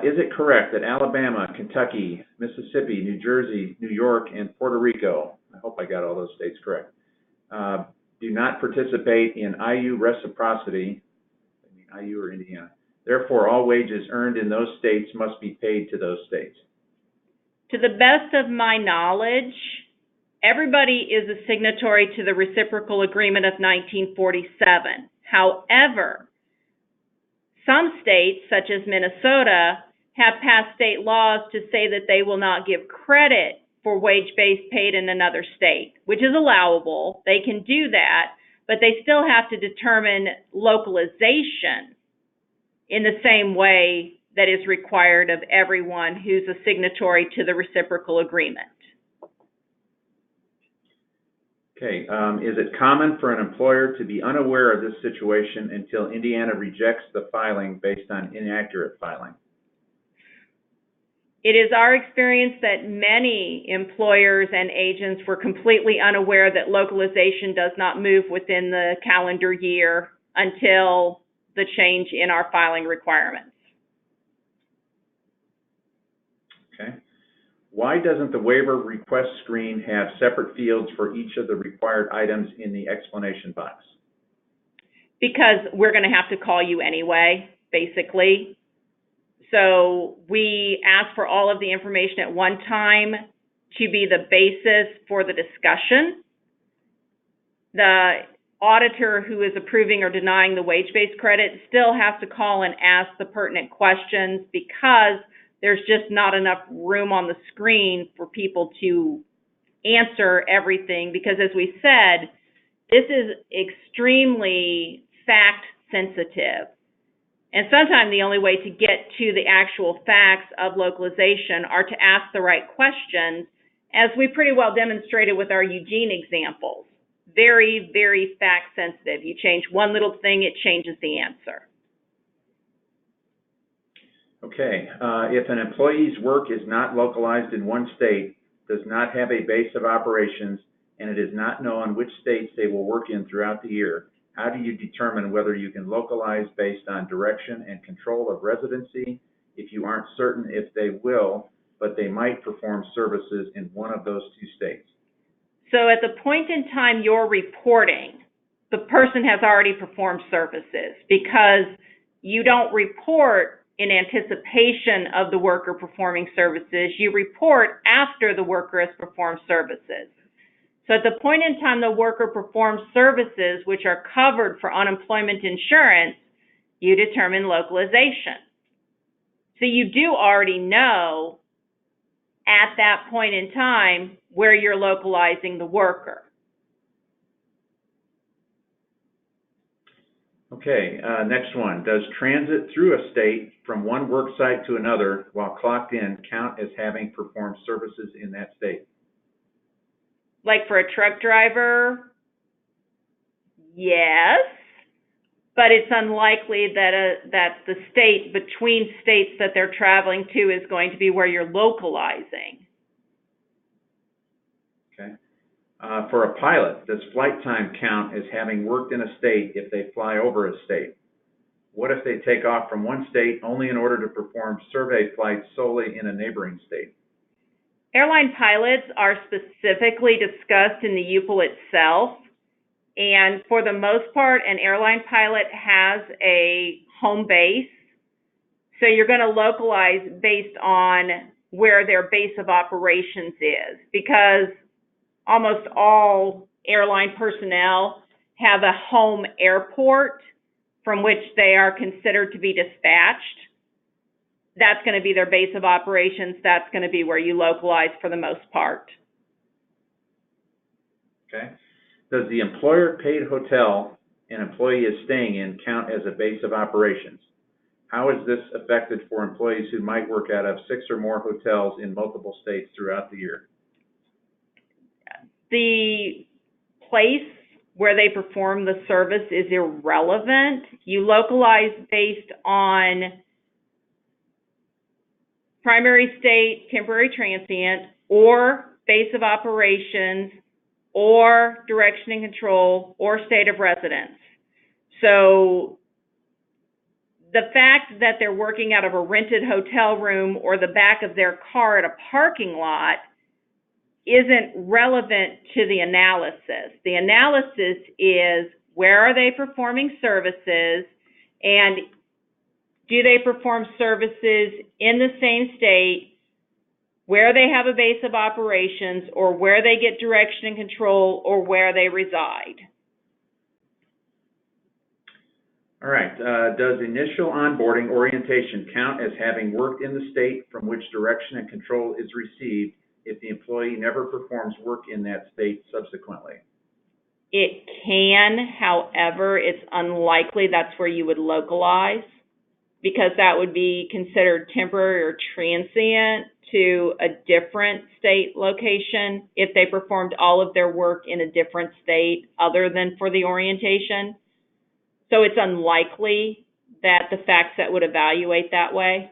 Is it correct that Alabama, Kentucky, Mississippi, New Jersey, New York, and Puerto Rico, I hope I got all those states correct, do not participate in IU reciprocity, IU or Indiana? Therefore, all wages earned in those states must be paid to those states. To the best of my knowledge, everybody is a signatory to the Reciprocal Agreement of 1947. However, some states, such as Minnesota, have passed state laws to say that they will not give credit for wage base paid in another state, which is allowable. They can do that, but they still have to determine localization in the same way that is required of everyone who's a signatory to the Reciprocal Agreement. Okay, is it common for an employer to be unaware of this situation until Indiana rejects the filing based on inaccurate filing? It is our experience that many employers and agents were completely unaware that localization does not move within the calendar year until the change in our filing requirements. Okay. Why doesn't the waiver request screen have separate fields for each of the required items in the explanation box? Because we're going to have to call you anyway, basically. So we ask for all of the information at one time to be the basis for the discussion. The auditor who is approving or denying the wage-based credit still has to call and ask the pertinent questions because there's just not enough room on the screen for people to answer everything because, as we said, this is extremely fact-sensitive. And sometimes the only way to get to the actual facts of localization are to ask the right questions, as we pretty well demonstrated with our Eugene examples. Very, very fact-sensitive. You change one little thing, it changes the answer. Okay, if an employee's work is not localized in one state, does not have a base of operations, and it is not known which states they will work in throughout the year, how do you determine whether you can localize based on direction and control of residency if you aren't certain if they will, but they might perform services in one of those 2 states? So at the point in time you're reporting, the person has already performed services because you don't report in anticipation of the worker performing services. You report after the worker has performed services. So at the point in time the worker performs services which are covered for unemployment insurance, you determine localization. So you do already know at that point in time where you're localizing the worker. Okay, next one. Does transit through a state from one work site to another while clocked in count as having performed services in that state? Like for a truck driver, yes, but it's unlikely that the state between states that they're traveling to is going to be where you're localizing. Okay. For a pilot, does flight time count as having worked in a state if they fly over a state? What if they take off from one state only in order to perform survey flights solely in a neighboring state? Airline pilots are specifically discussed in the UPL itself, and for the most part, an airline pilot has a home base, so you're going to localize based on where their base of operations is, because almost all airline personnel have a home airport from which they are considered to be dispatched. That's going to be their base of operations. That's going to be where you localize for the most part. Okay. Does the employer-paid hotel an employee is staying in count as a base of operations? How is this affected for employees who might work out of 6 or more hotels in multiple states throughout the year? The place where they perform the service is irrelevant. You localize based on primary state, temporary transient, or base of operations, or direction and control, or state of residence. So the fact that they're working out of a rented hotel room or the back of their car at a parking lot isn't relevant to the analysis. The analysis is, where are they performing services, and do they perform services in the same state where they have a base of operations, or where they get direction and control, or where they reside? All right. Does initial onboarding orientation count as having worked in the state from which direction and control is received if the employee never performs work in that state subsequently? It can, however, it's unlikely that's where you would localize, because that would be considered temporary or transient to a different state location if they performed all of their work in a different state other than for the orientation. So it's unlikely that the FactSet would evaluate that way.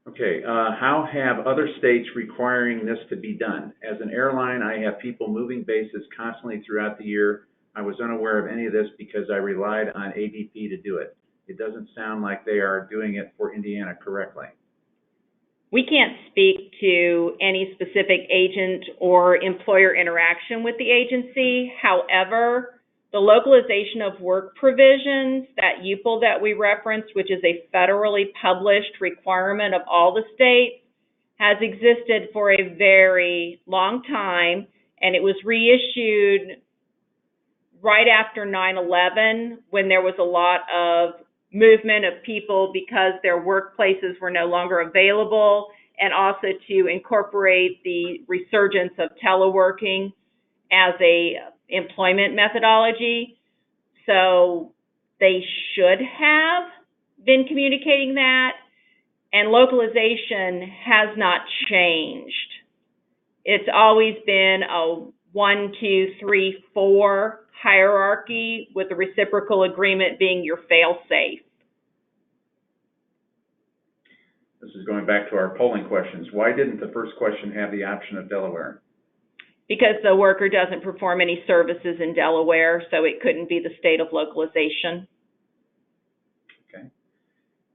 Okay. How have other states requiring this to be done? As an airline, I have people moving bases constantly throughout the year. I was unaware of any of this because I relied on ADP to do it. It doesn't sound like they are doing it for Indiana correctly. We can't speak to any specific agent or employer interaction with the agency. However, the localization of work provisions, that UPL that we referenced, which is a federally published requirement of all the states, has existed for a very long time, and it was reissued right after 9/11, when there was a lot of movement of people because their workplaces were no longer available, and also to incorporate the resurgence of teleworking as a employment methodology. So they should have been communicating that, and localization has not changed. It's always been a 1, 2, 3, 4 hierarchy, with the reciprocal agreement being your fail-safe. This is going back to our polling questions. Why didn't the first question have the option of Delaware? Because the worker doesn't perform any services in Delaware, so it couldn't be the state of localization. Okay.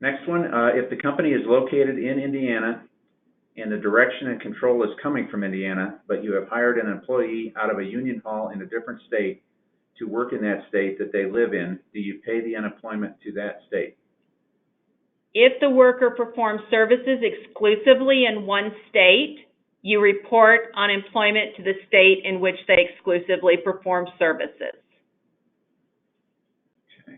Next one, if the company is located in Indiana and the direction and control is coming from Indiana, but you have hired an employee out of a union hall in a different state to work in that state that they live in, do you pay the unemployment to that state? If the worker performs services exclusively in one state, you report unemployment to the state in which they exclusively perform services. Okay.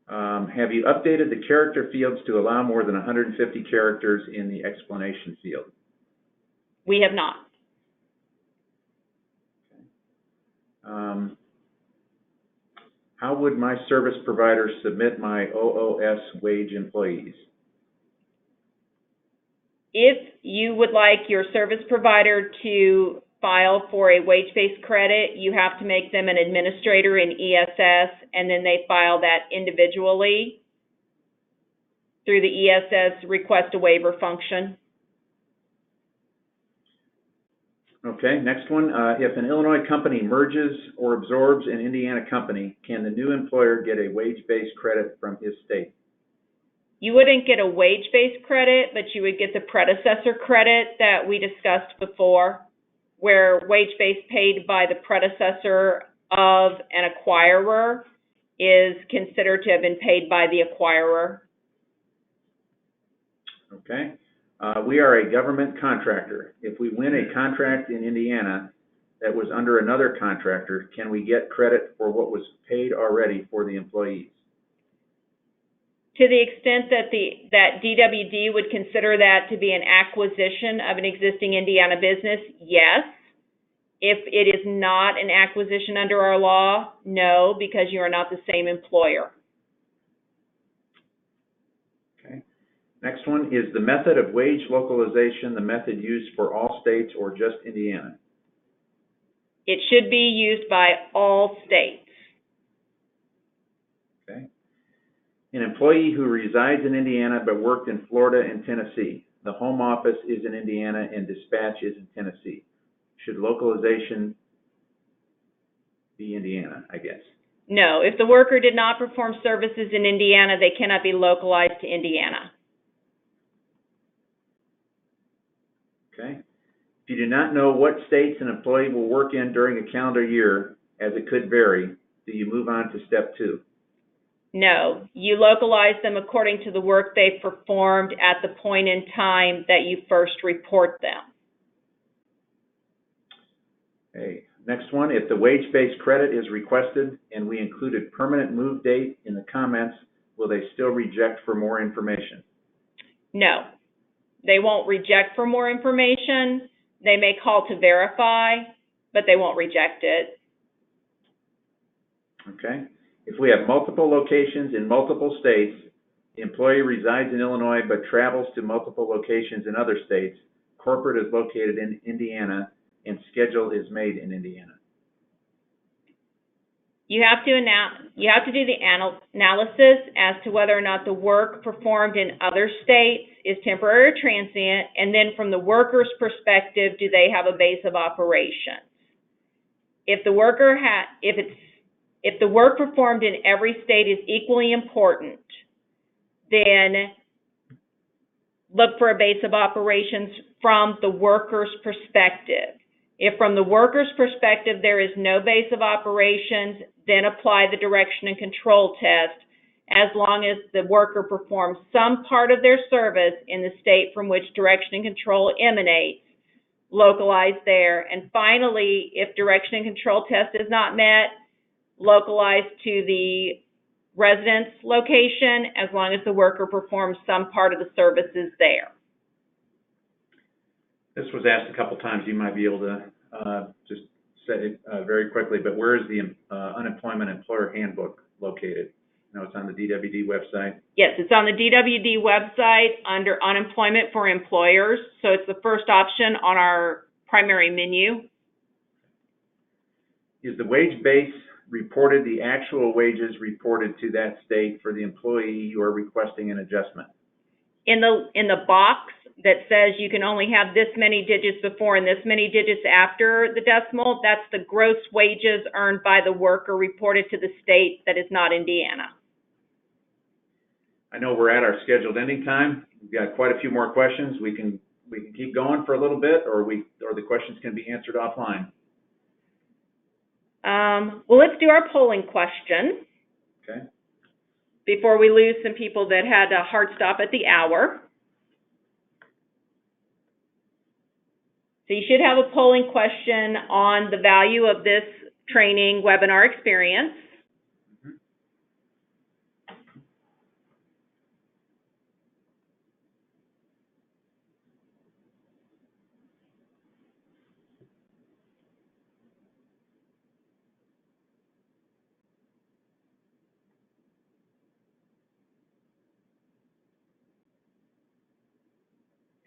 Have you updated the character fields to allow more than 150 characters in the explanation field? We have not. How would my service provider submit my OOS wage employees? If you would like your service provider to file for a wage-based credit, you have to make them an administrator in ESS, and then they file that individually through the ESS request a waiver function. Okay, next one. If an Illinois company merges or absorbs an Indiana company, can the new employer get a wage-based credit from his state? You wouldn't get a wage-based credit, but you would get the predecessor credit that we discussed before, where wage-based paid by the predecessor of an acquirer is considered to have been paid by the acquirer. Okay. We are a government contractor. If we win a contract in Indiana that was under another contractor, can we get credit for what was paid already for the employees? To the extent that that DWD would consider that to be an acquisition of an existing Indiana business, yes. If it is not an acquisition under our law, no, because you are not the same employer. Okay. Next one, is the method of wage localization the method used for all states or just Indiana? It should be used by all states. Okay. An employee who resides in Indiana but worked in Florida and Tennessee. The home office is in Indiana and dispatch is in Tennessee. Should localization be Indiana, I guess? No, if the worker did not perform services in Indiana, they cannot be localized to Indiana. Okay. If you do not know what states an employee will work in during a calendar year, as it could vary, do you move on to step 2? No, you localize them according to the work they performed at the point in time that you first report them. Okay. Next one, if the wage-based credit is requested and we included permanent move date in the comments, will they still reject for more information? No, they won't reject for more information. They may call to verify, but they won't reject it. Okay. If we have multiple locations in multiple states, the employee resides in Illinois but travels to multiple locations in other states, corporate is located in Indiana, and schedule is made in Indiana. You have to do the analysis as to whether or not the work performed in other states is temporary or transient, and then from the worker's perspective, do they have a base of operations? If the work performed in every state is equally important, then look for a base of operations from the worker's perspective. If from the worker's perspective there is no base of operations, then apply the direction and control test as long as the worker performs some part of their service in the state from which direction and control emanates, localize there. And finally, if direction and control test is not met, localize to the residence location as long as the worker performs some part of the services there. This was asked a couple times. You might be able to just say it very quickly, but where is the unemployment employer handbook located? No, it's on the DWD website. Yes, it's on the DWD website under unemployment for employers. So it's the first option on our primary menu. Is the wage base reported the actual wages reported to that state for the employee you are requesting an adjustment? In the box that says you can only have this many digits before and this many digits after the decimal, that's the gross wages earned by the worker reported to the state that is not Indiana. I know we're at our scheduled ending time. We've got quite a few more questions. We can keep going for a little bit, or the questions can be answered offline. Well, let's do our polling question. Okay. Before we lose some people that had a hard stop at the hour. So you should have a polling question on the value of this training webinar experience.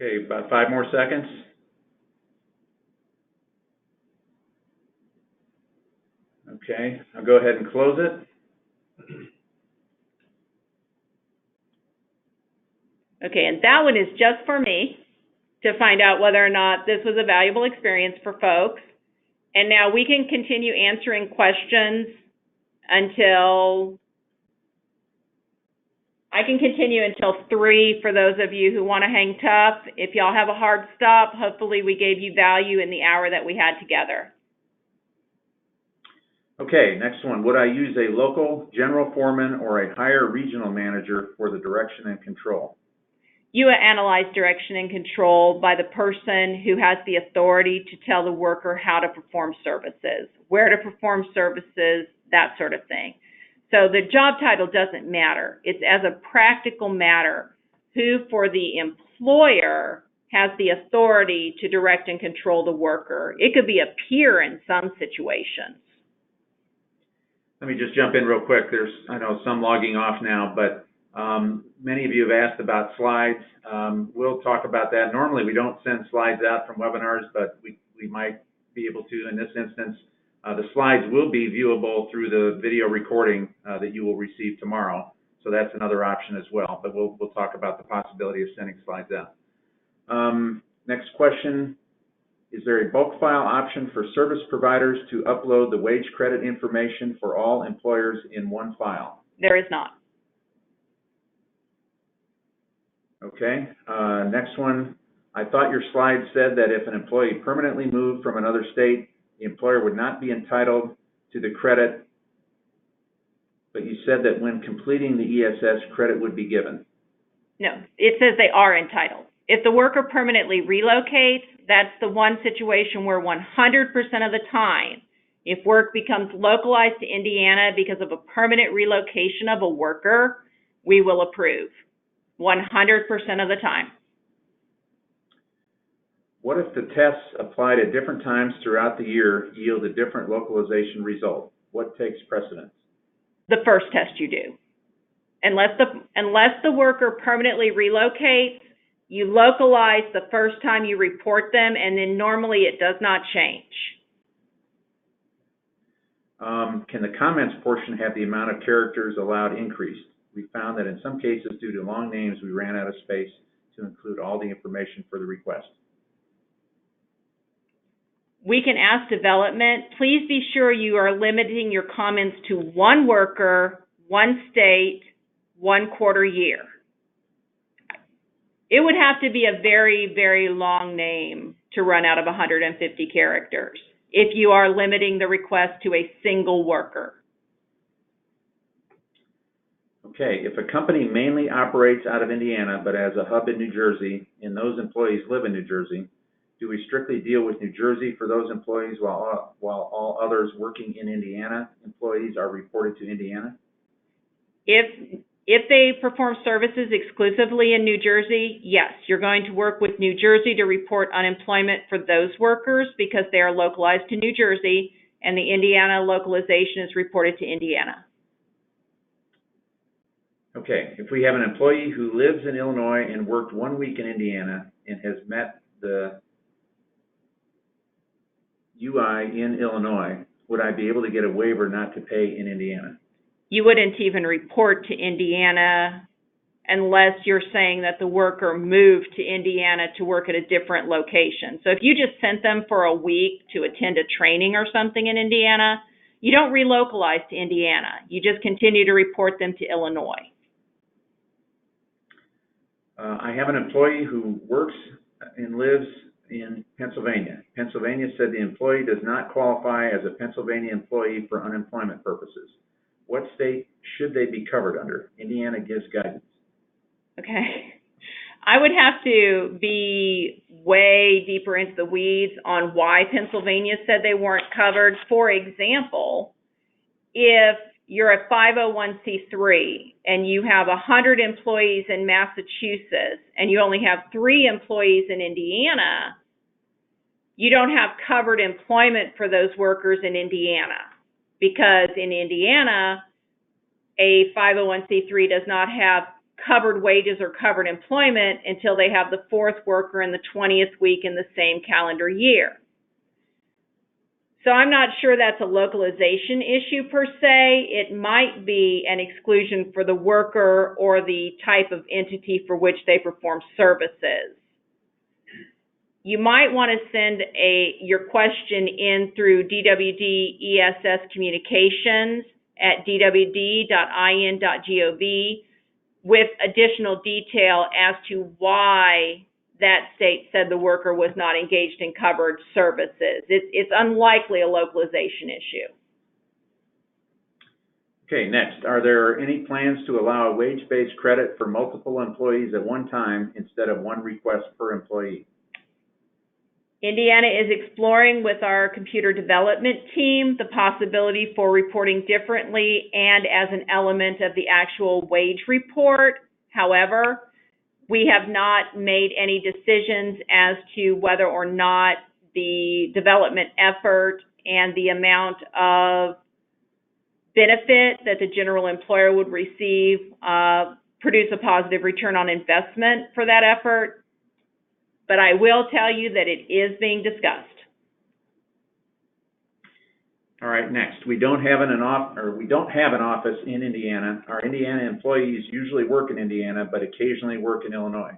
Okay, about 5 more seconds. Okay, I'll go ahead and close it. Okay, and that one is just for me to find out whether or not this was a valuable experience for folks. And now we can continue answering questions until, I can continue until 3 for those of you who want to hang tough. If y'all have a hard stop, hopefully we gave you value in the hour that we had together. Okay, next one. Would I use a local general foreman or a higher regional manager for the direction and control? You analyze direction and control by the person who has the authority to tell the worker how to perform services, where to perform services, that sort of thing. So the job title doesn't matter. It's as a practical matter who, for the employer, has the authority to direct and control the worker. It could be a peer in some situations. Let me just jump in real quick. I know some logging off now, but many of you have asked about slides. We'll talk about that. Normally, we don't send slides out from webinars, but we might be able to in this instance. The slides will be viewable through the video recording that you will receive tomorrow. So that's another option as well, but we'll talk about the possibility of sending slides out. Next question. Is there a bulk file option for service providers to upload the wage credit information for all employers in one file? There is not. Okay, next one. I thought your slide said that if an employee permanently moved from another state, the employer would not be entitled to the credit, but you said that when completing the ESS, credit would be given. No, it says they are entitled. If the worker permanently relocates, that's the one situation where 100% of the time, if work becomes localized to Indiana because of a permanent relocation of a worker, we will approve 100% of the time. What if the tests applied at different times throughout the year yield a different localization result? What takes precedence? The first test you do. Unless the worker permanently relocates, you localize the first time you report them, and then normally it does not change. Can the comments portion have the amount of characters allowed increased? We found that in some cases, due to long names, we ran out of space to include all the information for the request. We can ask development, please be sure you are limiting your comments to one worker, one state, 1 quarter year. It would have to be a very, very long name to run out of 150 characters if you are limiting the request to a single worker. Okay, if a company mainly operates out of Indiana but has a hub in New Jersey and those employees live in New Jersey, do we strictly deal with New Jersey for those employees while all others working in Indiana employees are reported to Indiana? If they perform services exclusively in New Jersey, yes, you're going to work with New Jersey to report unemployment for those workers because they are localized to New Jersey, and the Indiana localization is reported to Indiana. Okay, if we have an employee who lives in Illinois and worked 1 week in Indiana and has met the UI in Illinois, would I be able to get a waiver not to pay in Indiana? You wouldn't even report to Indiana unless you're saying that the worker moved to Indiana to work at a different location. So if you just sent them for a week to attend a training or something in Indiana, you don't relocalize to Indiana. You just continue to report them to Illinois. I have an employee who works and lives in Pennsylvania. Pennsylvania said the employee does not qualify as a Pennsylvania employee for unemployment purposes. What state should they be covered under? Indiana gives guidance. Okay. I would have to be way deeper into the weeds on why Pennsylvania said they weren't covered. For example, if you're a 501c3 and you have 100 employees in Massachusetts and you only have 3 employees in Indiana, you don't have covered employment for those workers in Indiana, because in Indiana, a 501c3 does not have covered wages or covered employment until they have the fourth worker in the 20th week in the same calendar year. So I'm not sure that's a localization issue per se. It might be an exclusion for the worker or the type of entity for which they perform services. You might want to send your question in through DWD ESS Communications at dwd.in.gov with additional detail as to why that state said the worker was not engaged in covered services. It's unlikely a localization issue. Okay, next, are there any plans to allow a wage-based credit for multiple employees at one time instead of one request per employee? Indiana is exploring with our computer development team the possibility for reporting differently and as an element of the actual wage report. However, we have not made any decisions as to whether or not the development effort and the amount of benefit that the general employer would receive produce a positive return on investment for that effort. But I will tell you that it is being discussed. All right, next, we don't have an office in Indiana. Our Indiana employees usually work in Indiana, but occasionally work in Illinois.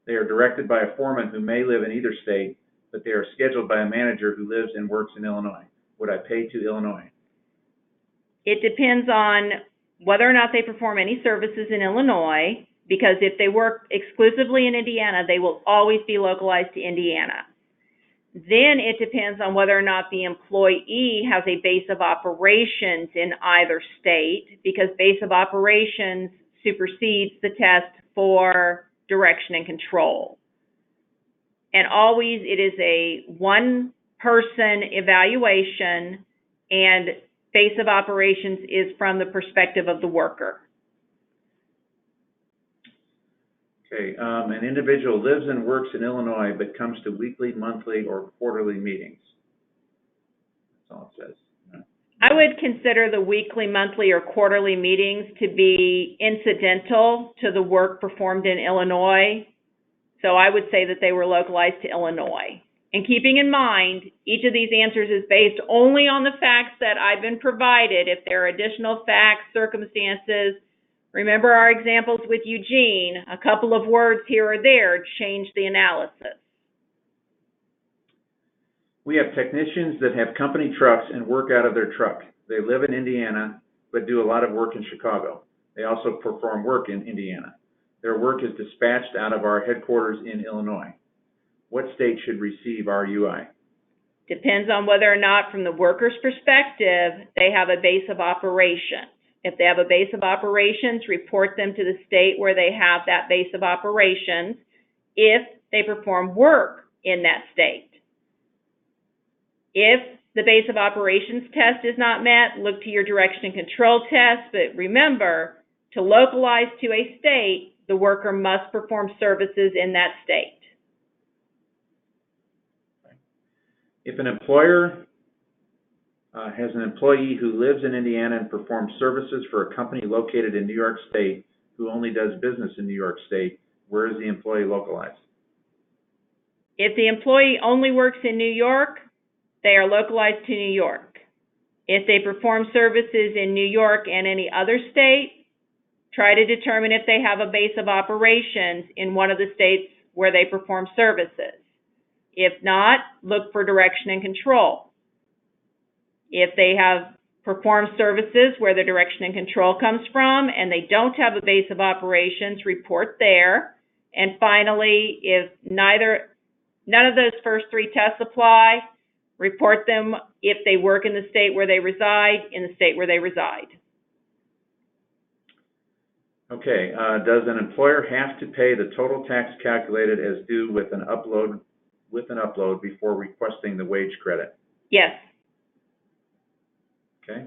They are directed by a foreman who may live in either state, but they are scheduled by a manager who lives and works in Illinois. Would I pay to Illinois? It depends on whether or not they perform any services in Illinois, because if they work exclusively in Indiana, they will always be localized to Indiana. Then it depends on whether or not the employee has a base of operations in either state, because base of operations supersedes the test for direction and control. And always it is a one-person evaluation, and base of operations is from the perspective of the worker. Okay, an individual lives and works in Illinois but comes to weekly, monthly, or quarterly meetings. That's all it says. I would consider the weekly, monthly, or quarterly meetings to be incidental to the work performed in Illinois. So I would say that they were localized to Illinois. And keeping in mind, each of these answers is based only on the facts that I've been provided. If there are additional facts, circumstances, remember our examples with Eugene, a couple of words here or there change the analysis. We have technicians that have company trucks and work out of their truck. They live in Indiana, but do a lot of work in Chicago. They also perform work in Indiana. Their work is dispatched out of our headquarters in Illinois. What state should receive our UI? Depends on whether or not, from the worker's perspective, they have a base of operations. If they have a base of operations, report them to the state where they have that base of operations if they perform work in that state. If the base of operations test is not met, look to your direction and control test. But remember, to localize to a state, the worker must perform services in that state. If an employer has an employee who lives in Indiana and performs services for a company located in New York State who only does business in New York State, where is the employee localized? If the employee only works in New York, they are localized to New York. If they perform services in New York and any other state, try to determine if they have a base of operations in one of the states where they perform services. If not, look for direction and control. If they have performed services where the direction and control comes from and they don't have a base of operations, report there. And finally, if none of those first three tests apply, report them if they work in the state where they reside, in the state where they reside. Okay, does an employer have to pay the total tax calculated as due with an upload before requesting the wage credit? Yes. Okay.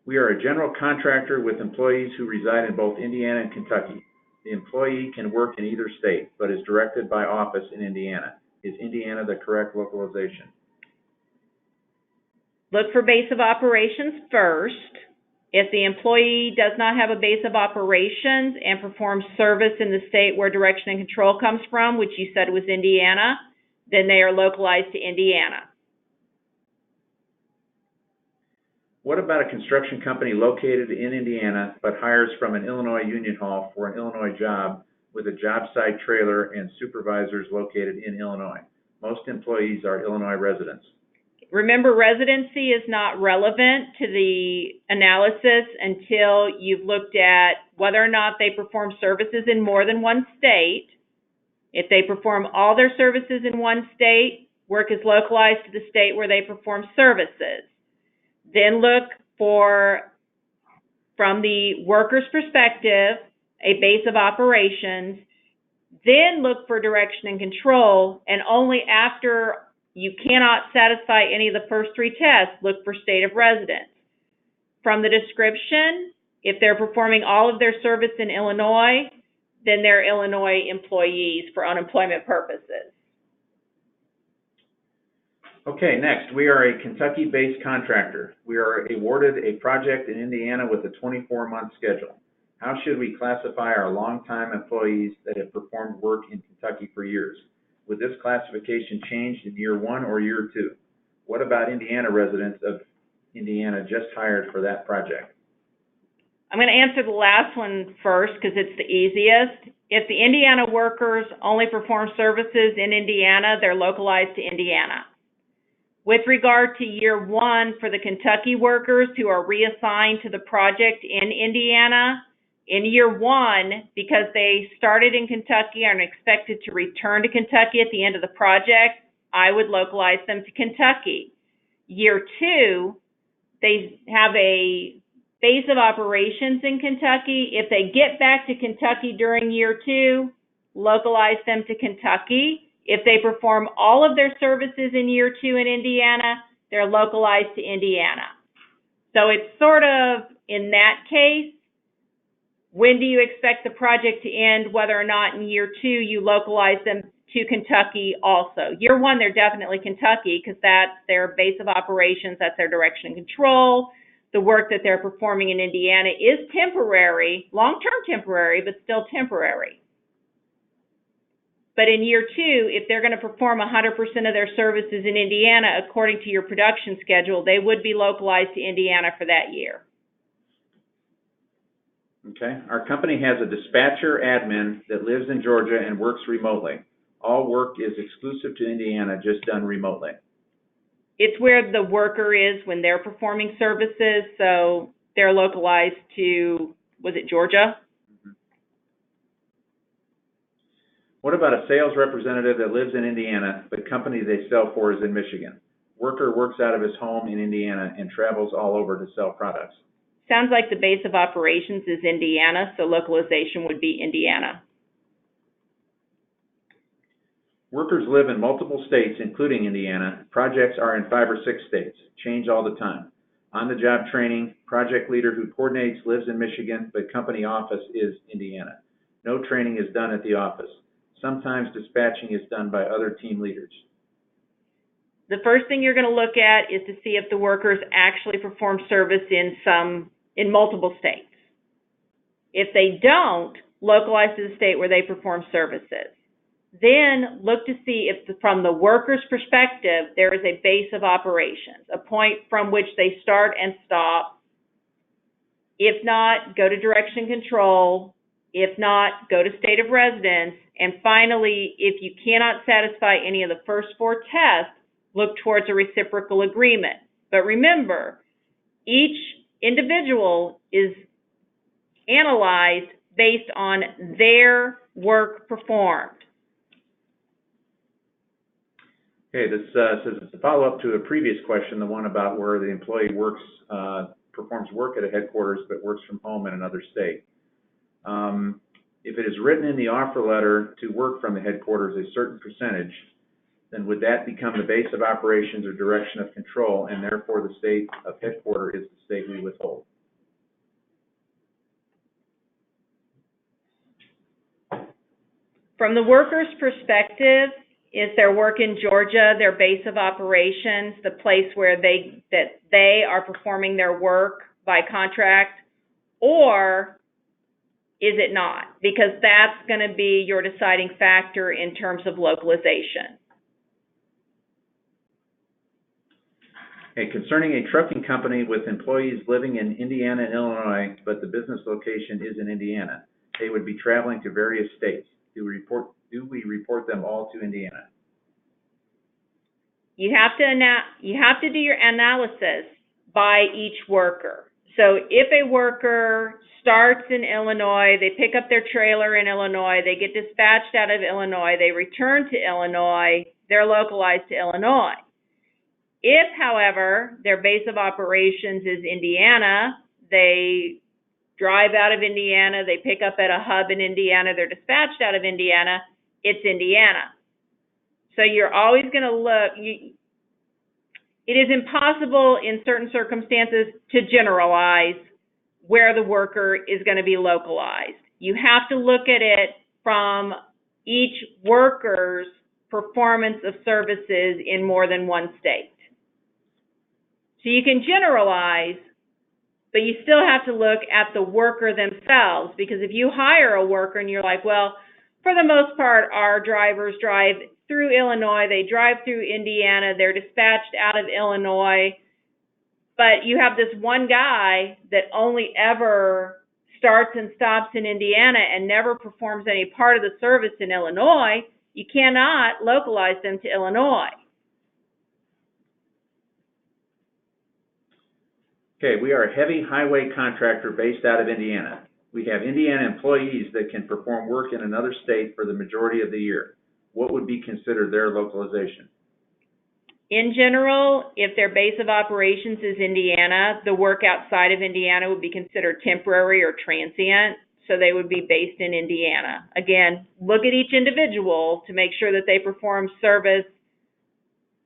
We are a general contractor with employees who reside in both Indiana and Kentucky. The employee can work in either state, but is directed by office in Indiana. Is Indiana the correct localization? Look for base of operations first. If the employee does not have a base of operations and performs service in the state where direction and control comes from, which you said was Indiana, then they are localized to Indiana. What about a construction company located in Indiana but hires from an Illinois union hall for an Illinois job with a job site trailer and supervisors located in Illinois? Most employees are Illinois residents. Remember, residency is not relevant to the analysis until you've looked at whether or not they perform services in more than one state. If they perform all their services in one state, work is localized to the state where they perform services. Then look for, from the worker's perspective, a base of operations. Then look for direction and control, and only after you cannot satisfy any of the first three tests, look for state of residence. From the description, if they're performing all of their service in Illinois, then they're Illinois employees for unemployment purposes. Okay, next, we are a Kentucky-based contractor. We are awarded a project in Indiana with a 24-month schedule. How should we classify our longtime employees that have performed work in Kentucky for years? Would this classification change in year 1 or year 2? What about Indiana residents of Indiana just hired for that project? I'm going to answer the last one first because it's the easiest. If the Indiana workers only perform services in Indiana, they're localized to Indiana. With regard to year 1 for the Kentucky workers who are reassigned to the project in Indiana, in year 1, because they started in Kentucky and are expected to return to Kentucky at the end of the project, I would localize them to Kentucky. Year 2, they have a base of operations in Kentucky. If they get back to Kentucky during year 2, localize them to Kentucky. If they perform all of their services in year 2 in Indiana, they're localized to Indiana. So it's sort of, in that case, when do you expect the project to end, whether or not in year 2 you localize them to Kentucky also. Year 1, they're definitely Kentucky because that's their base of operations, that's their direction and control. The work that they're performing in Indiana is temporary, long-term temporary, but still temporary. But in year 2, if they're going to perform 100% of their services in Indiana according to your production schedule, they would be localized to Indiana for that year. Okay. Our company has a dispatcher admin that lives in Georgia and works remotely. All work is exclusive to Indiana, just done remotely. It's where the worker is when they're performing services, so they're localized to, was it Georgia? What about a sales representative that lives in Indiana, but company they sell for is in Michigan? Worker works out of his home in Indiana and travels all over to sell products. Sounds like the base of operations is Indiana, so localization would be Indiana. Workers live in multiple states, including Indiana. Projects are in 5 or 6 states, change all the time. On-the-job training, project leader who coordinates lives in Michigan, but company office is Indiana. No training is done at the office. Sometimes dispatching is done by other team leaders. The first thing you're going to look at is to see if the workers actually perform service in multiple states. If they don't, localize to the state where they perform services. Then look to see if, from the worker's perspective, there is a base of operations, a point from which they start and stop. If not, go to direction control. If not, go to state of residence. And finally, if you cannot satisfy any of the first 4 tests, look towards a reciprocal agreement. But remember, each individual is analyzed based on their work performed. Okay, this says it's a follow-up to a previous question, the one about where the employee works, performs work at a headquarters but works from home in another state. If it is written in the offer letter to work from the headquarters a certain percentage, then would that become the base of operations or direction of control, and therefore the state of headquarters is the state we withhold? From the worker's perspective, is their work in Georgia their base of operations, the place where they are performing their work by contract, or is it not? Because that's going to be your deciding factor in terms of localization. Okay, concerning a trucking company with employees living in Indiana and Illinois, but the business location is in Indiana, they would be traveling to various states. Do we report them all to Indiana? You have to do your analysis by each worker. So if a worker starts in Illinois, they pick up their trailer in Illinois, they get dispatched out of Illinois, they return to Illinois, they're localized to Illinois. If, however, their base of operations is Indiana, they drive out of Indiana, they pick up at a hub in Indiana, they're dispatched out of Indiana, it's Indiana. So you're always going to look, it is impossible in certain circumstances to generalize where the worker is going to be localized. You have to look at it from each worker's performance of services in more than one state. So you can generalize, but you still have to look at the worker themselves, because if you hire a worker and you're like, well, for the most part, our drivers drive through Illinois, they drive through Indiana, they're dispatched out of Illinois, but you have this one guy that only ever starts and stops in Indiana and never performs any part of the service in Illinois, you cannot localize them to Illinois. Okay, we are a heavy highway contractor based out of Indiana. We have Indiana employees that can perform work in another state for the majority of the year. What would be considered their localization? In general, if their base of operations is Indiana, the work outside of Indiana would be considered temporary or transient, so they would be based in Indiana. Again, look at each individual to make sure that they perform service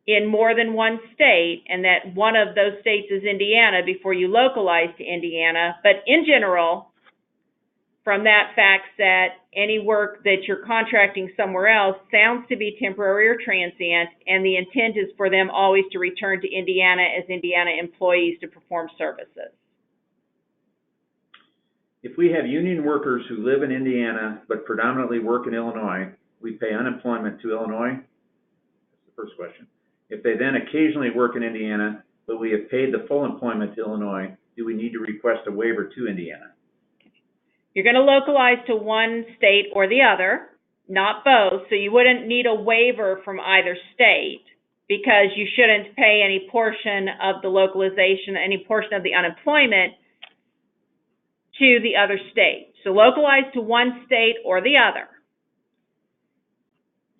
in more than one state and that one of those states is Indiana before you localize to Indiana. But in general, from that fact set, any work that you're contracting somewhere else sounds to be temporary or transient, and the intent is for them always to return to Indiana as Indiana employees to perform services. If we have union workers who live in Indiana but predominantly work in Illinois, we pay unemployment to Illinois? That's the first question. If they then occasionally work in Indiana, but we have paid the full employment to Illinois, do we need to request a waiver to Indiana? You're going to localize to one state or the other, not both, so you wouldn't need a waiver from either state because you shouldn't pay any portion of the localization, any portion of the unemployment to the other state. So localize to one state or the other.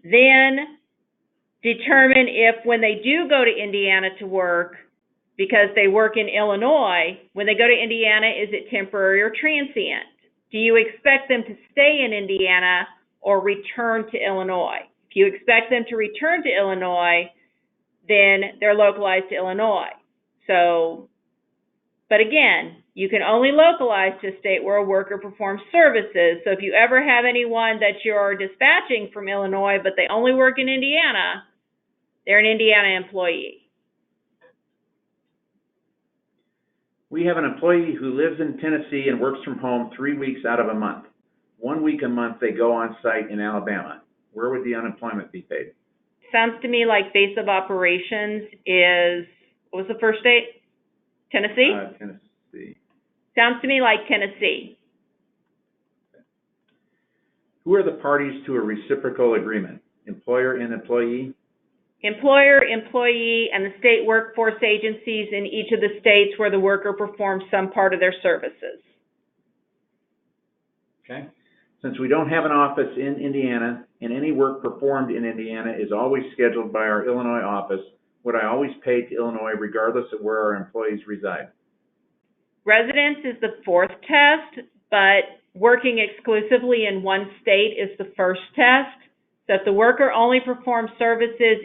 Then determine if when they do go to Indiana to work, because they work in Illinois, when they go to Indiana, is it temporary or transient? Do you expect them to stay in Indiana or return to Illinois? If you expect them to return to Illinois, then they're localized to Illinois. So, but again, you can only localize to a state where a worker performs services. So if you ever have anyone that you're dispatching from Illinois, but they only work in Indiana, they're an Indiana employee. We have an employee who lives in Tennessee and works from home 3 weeks out of a month. 1 week a month they go on site in Alabama. Where would the unemployment be paid? Sounds to me like base of operations is, what was the first state? Tennessee? Tennessee. Sounds to me like Tennessee. Who are the parties to a reciprocal agreement? Employer and employee? Employer, employee, and the state workforce agencies in each of the states where the worker performs some part of their services. Okay. Since we don't have an office in Indiana and any work performed in Indiana is always scheduled by our Illinois office, would I always pay to Illinois regardless of where our employees reside? Residence is the fourth test, but working exclusively in one state is the first test. So if the worker only performs services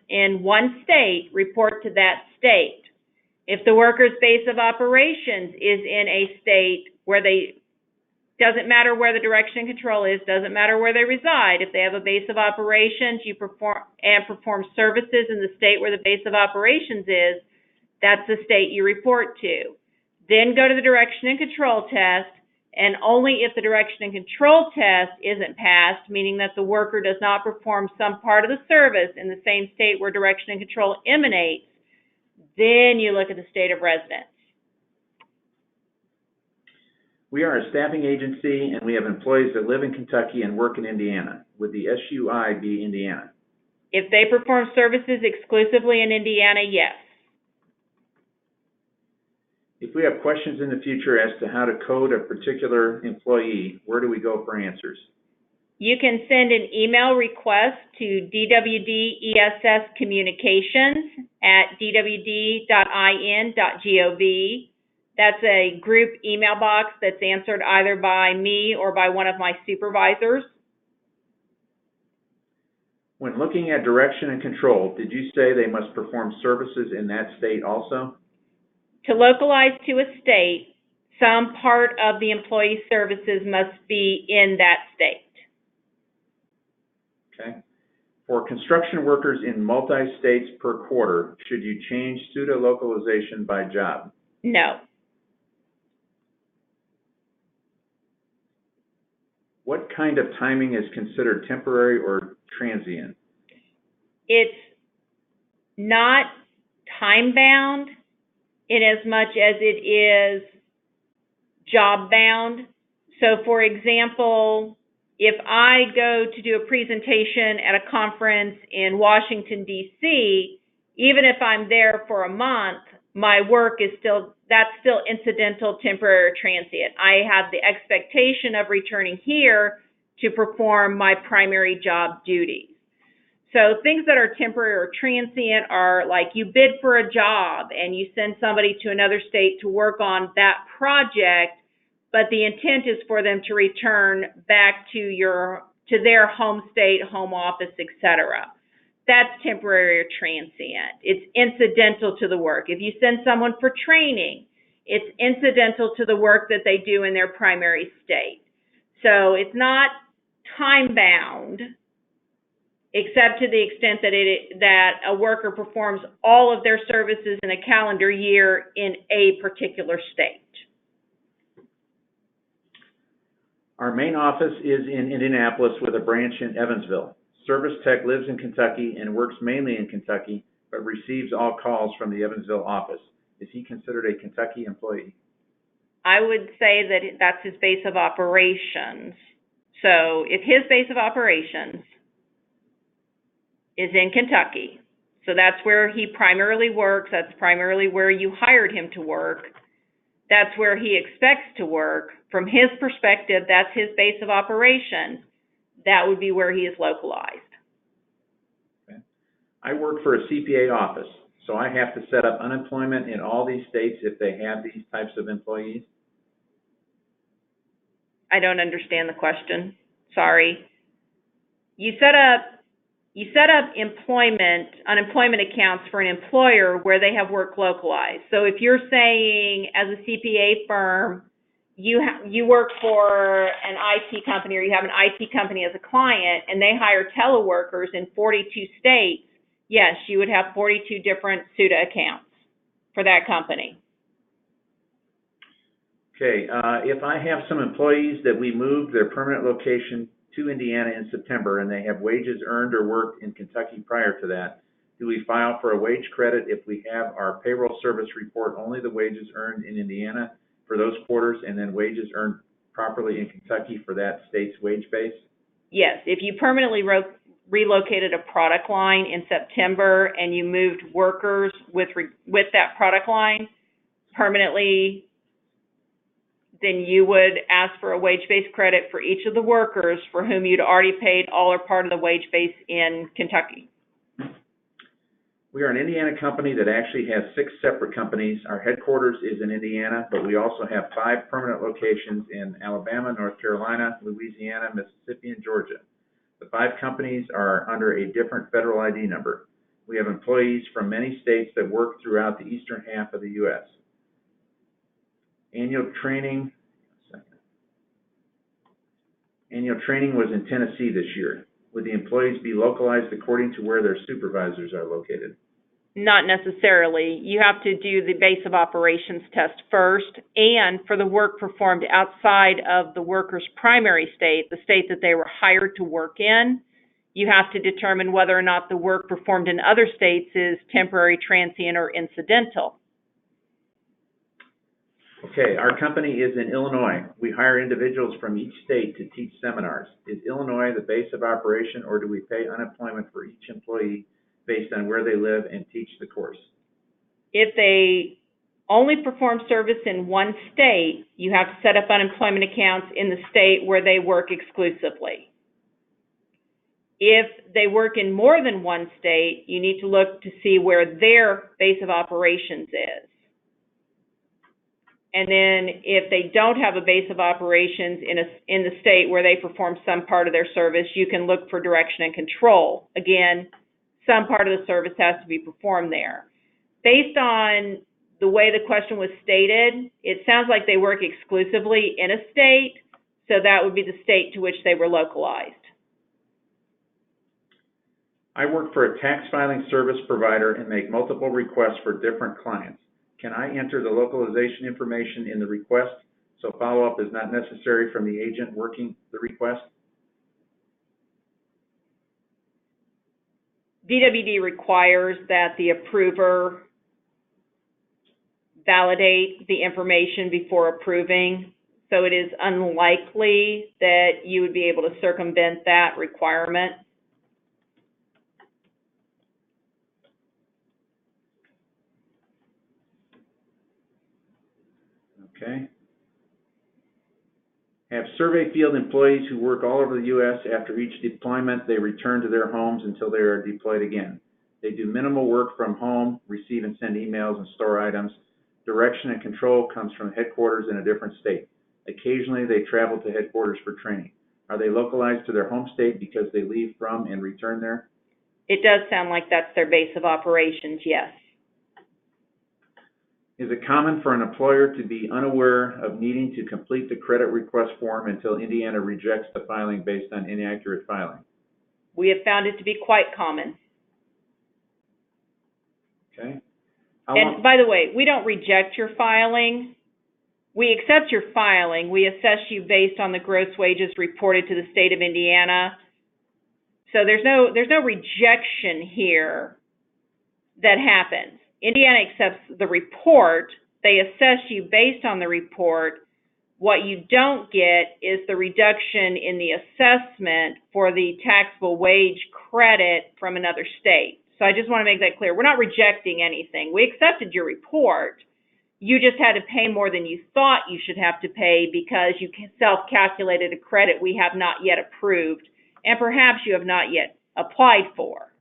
in one state, report to that state. If the worker's base of operations is in a state where doesn't matter where the direction and control is, doesn't matter where they reside. If they have a base of operations, you perform services in the state where the base of operations is, that's the state you report to. Then go to the direction and control test, and only if the direction and control test isn't passed, meaning that the worker does not perform some part of the service in the same state where direction and control emanates, then you look at the state of residence. We are a staffing agency, and we have employees that live in Kentucky and work in Indiana. Would the SUI be Indiana? If they perform services exclusively in Indiana, yes. If we have questions in the future as to how to code a particular employee, where do we go for answers? You can send an email request to dwdesscommunications@dwd.in.gov. That's a group email box that's answered either by me or by one of my supervisors. When looking at direction and control, did you say they must perform services in that state also? To localize to a state, some part of the employee services must be in that state. Okay. For construction workers in multi-states per quarter, should you change pseudo-localization by job? No. What kind of timing is considered temporary or transient? It's not time-bound in as much as it is job-bound. So, for example, if I go to do a presentation at a conference in Washington, D.C., even if I'm there for a month, my work is that's still incidental, temporary, or transient. I have the expectation of returning here to perform my primary job duties. So things that are temporary or transient are like you bid for a job and you send somebody to another state to work on that project, but the intent is for them to return back to their home state, home office, etc. That's temporary or transient. It's incidental to the work. If you send someone for training, it's incidental to the work that they do in their primary state. So it's not time-bound, except to the extent that a worker performs all of their services in a calendar year in a particular state. Our main office is in Indianapolis with a branch in Evansville. Service tech lives in Kentucky and works mainly in Kentucky, but receives all calls from the Evansville office. Is he considered a Kentucky employee? I would say that that's his base of operations. So if his base of operations is in Kentucky, so that's where he primarily works, that's primarily where you hired him to work, that's where he expects to work, from his perspective, that's his base of operations, that would be where he is localized. Okay. I work for a CPA office, so I have to set up unemployment in all these states if they have these types of employees? I don't understand the question. Sorry. You set up unemployment accounts for an employer where they have work localized. So if you're saying as a CPA firm, you work for an IT company or you have an IT company as a client and they hire teleworkers in 42 states, yes, you would have 42 different SUTA accounts for that company. Okay, if I have some employees that we moved their permanent location to Indiana in September and they have wages earned or worked in Kentucky prior to that, do we file for a wage credit if we have our payroll service report only the wages earned in Indiana for those quarters and then wages earned properly in Kentucky for that state's wage base? Yes, if you permanently relocated a product line in September and you moved workers with that product line permanently, then you would ask for a wage-based credit for each of the workers for whom you'd already paid all or part of the wage base in Kentucky. We are an Indiana company that actually has 6 separate companies. Our headquarters is in Indiana, but we also have 5 permanent locations in Alabama, North Carolina, Louisiana, Mississippi, and Georgia. The 5 companies are under a different federal ID number. We have employees from many states that work throughout the eastern half of the U.S. Annual training was in Tennessee this year. Would the employees be localized according to where their supervisors are located? Not necessarily. You have to do the base of operations test first, and for the work performed outside of the worker's primary state, the state that they were hired to work in, you have to determine whether or not the work performed in other states is temporary, transient, or incidental. Okay, our company is in Illinois. We hire individuals from each state to teach seminars. Is Illinois the base of operation, or do we pay unemployment for each employee based on where they live and teach the course? If they only perform service in one state, you have to set up unemployment accounts in the state where they work exclusively. If they work in more than one state, you need to look to see where their base of operations is. And then if they don't have a base of operations in the state where they perform some part of their service, you can look for direction and control. Again, some part of the service has to be performed there. Based on the way the question was stated, it sounds like they work exclusively in a state, so that would be the state to which they were localized. I work for a tax filing service provider and make multiple requests for different clients. Can I enter the localization information in the request so follow-up is not necessary from the agent working the request? DWD requires that the approver validate the information before approving, so it is unlikely that you would be able to circumvent that requirement. Okay. Have survey field employees who work all over the U.S. After each deployment, they return to their homes until they are deployed again. They do minimal work from home, receive and send emails and store items. Direction and control comes from headquarters in a different state. Occasionally, they travel to headquarters for training. Are they localized to their home state because they leave from and return there? It does sound like that's their base of operations, yes. Is it common for an employer to be unaware of needing to complete the credit request form until Indiana rejects the filing based on inaccurate filing? We have found it to be quite common. Okay. And by the way, we don't reject your filing. We accept your filing. We assess you based on the gross wages reported to the state of Indiana. So there's no rejection here that happens. Indiana accepts the report. They assess you based on the report. What you don't get is the reduction in the assessment for the taxable wage credit from another state. So I just want to make that clear. We're not rejecting anything. We accepted your report. You just had to pay more than you thought you should have to pay because you self-calculated a credit we have not yet approved and perhaps you have not yet applied for.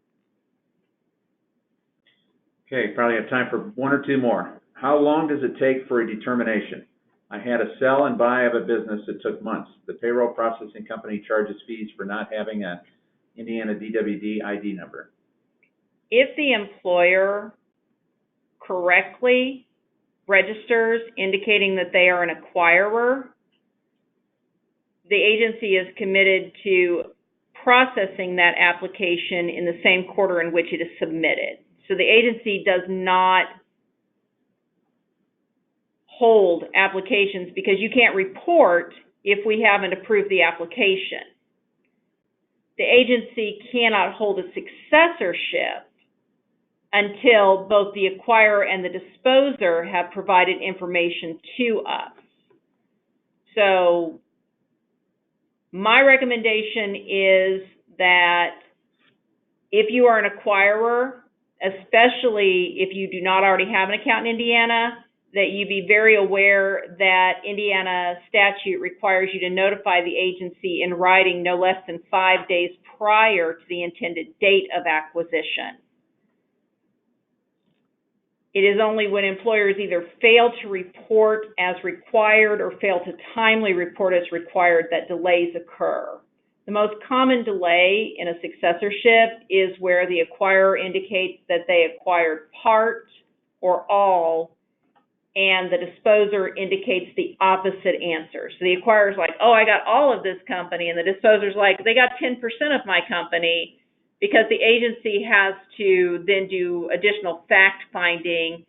Okay, probably have time for one or two more. How long does it take for a determination? I had a sell and buy of a business that took months. The payroll processing company charges fees for not having an Indiana DWD ID number. If the employer correctly registers indicating that they are an acquirer, the agency is committed to processing that application in the same quarter in which it is submitted. So the agency does not hold applications because you can't report if we haven't approved the application. The agency cannot hold a successorship until both the acquirer and the disposer have provided information to us. So my recommendation is that if you are an acquirer, especially if you do not already have an account in Indiana, that you be very aware that Indiana statute requires you to notify the agency in writing no less than 5 days prior to the intended date of acquisition. It is only when employers either fail to report as required or fail to timely report as required that delays occur. The most common delay in a successorship is where the acquirer indicates that they acquired part or all, and the disposer indicates the opposite answer. So the acquirer's like, oh, I got all of this company, and the disposer's like, they got 10% of my company. because the agency has to then do additional fact-finding.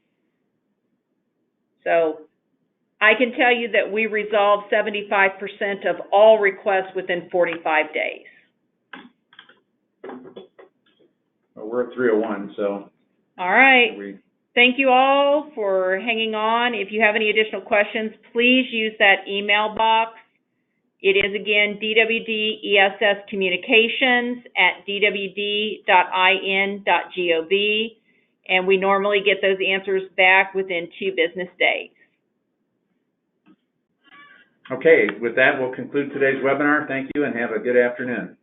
So I can tell you that we resolve 75% of all requests within 45 days. Well, we're at 3:01, so. All right. Thank you all for hanging on. If you have any additional questions, please use that email box. It is, again, dwdscommunications@dwd.in.gov, and we normally get those answers back within 2 business days. Okay, with that, we'll conclude today's webinar. Thank you and have a good afternoon.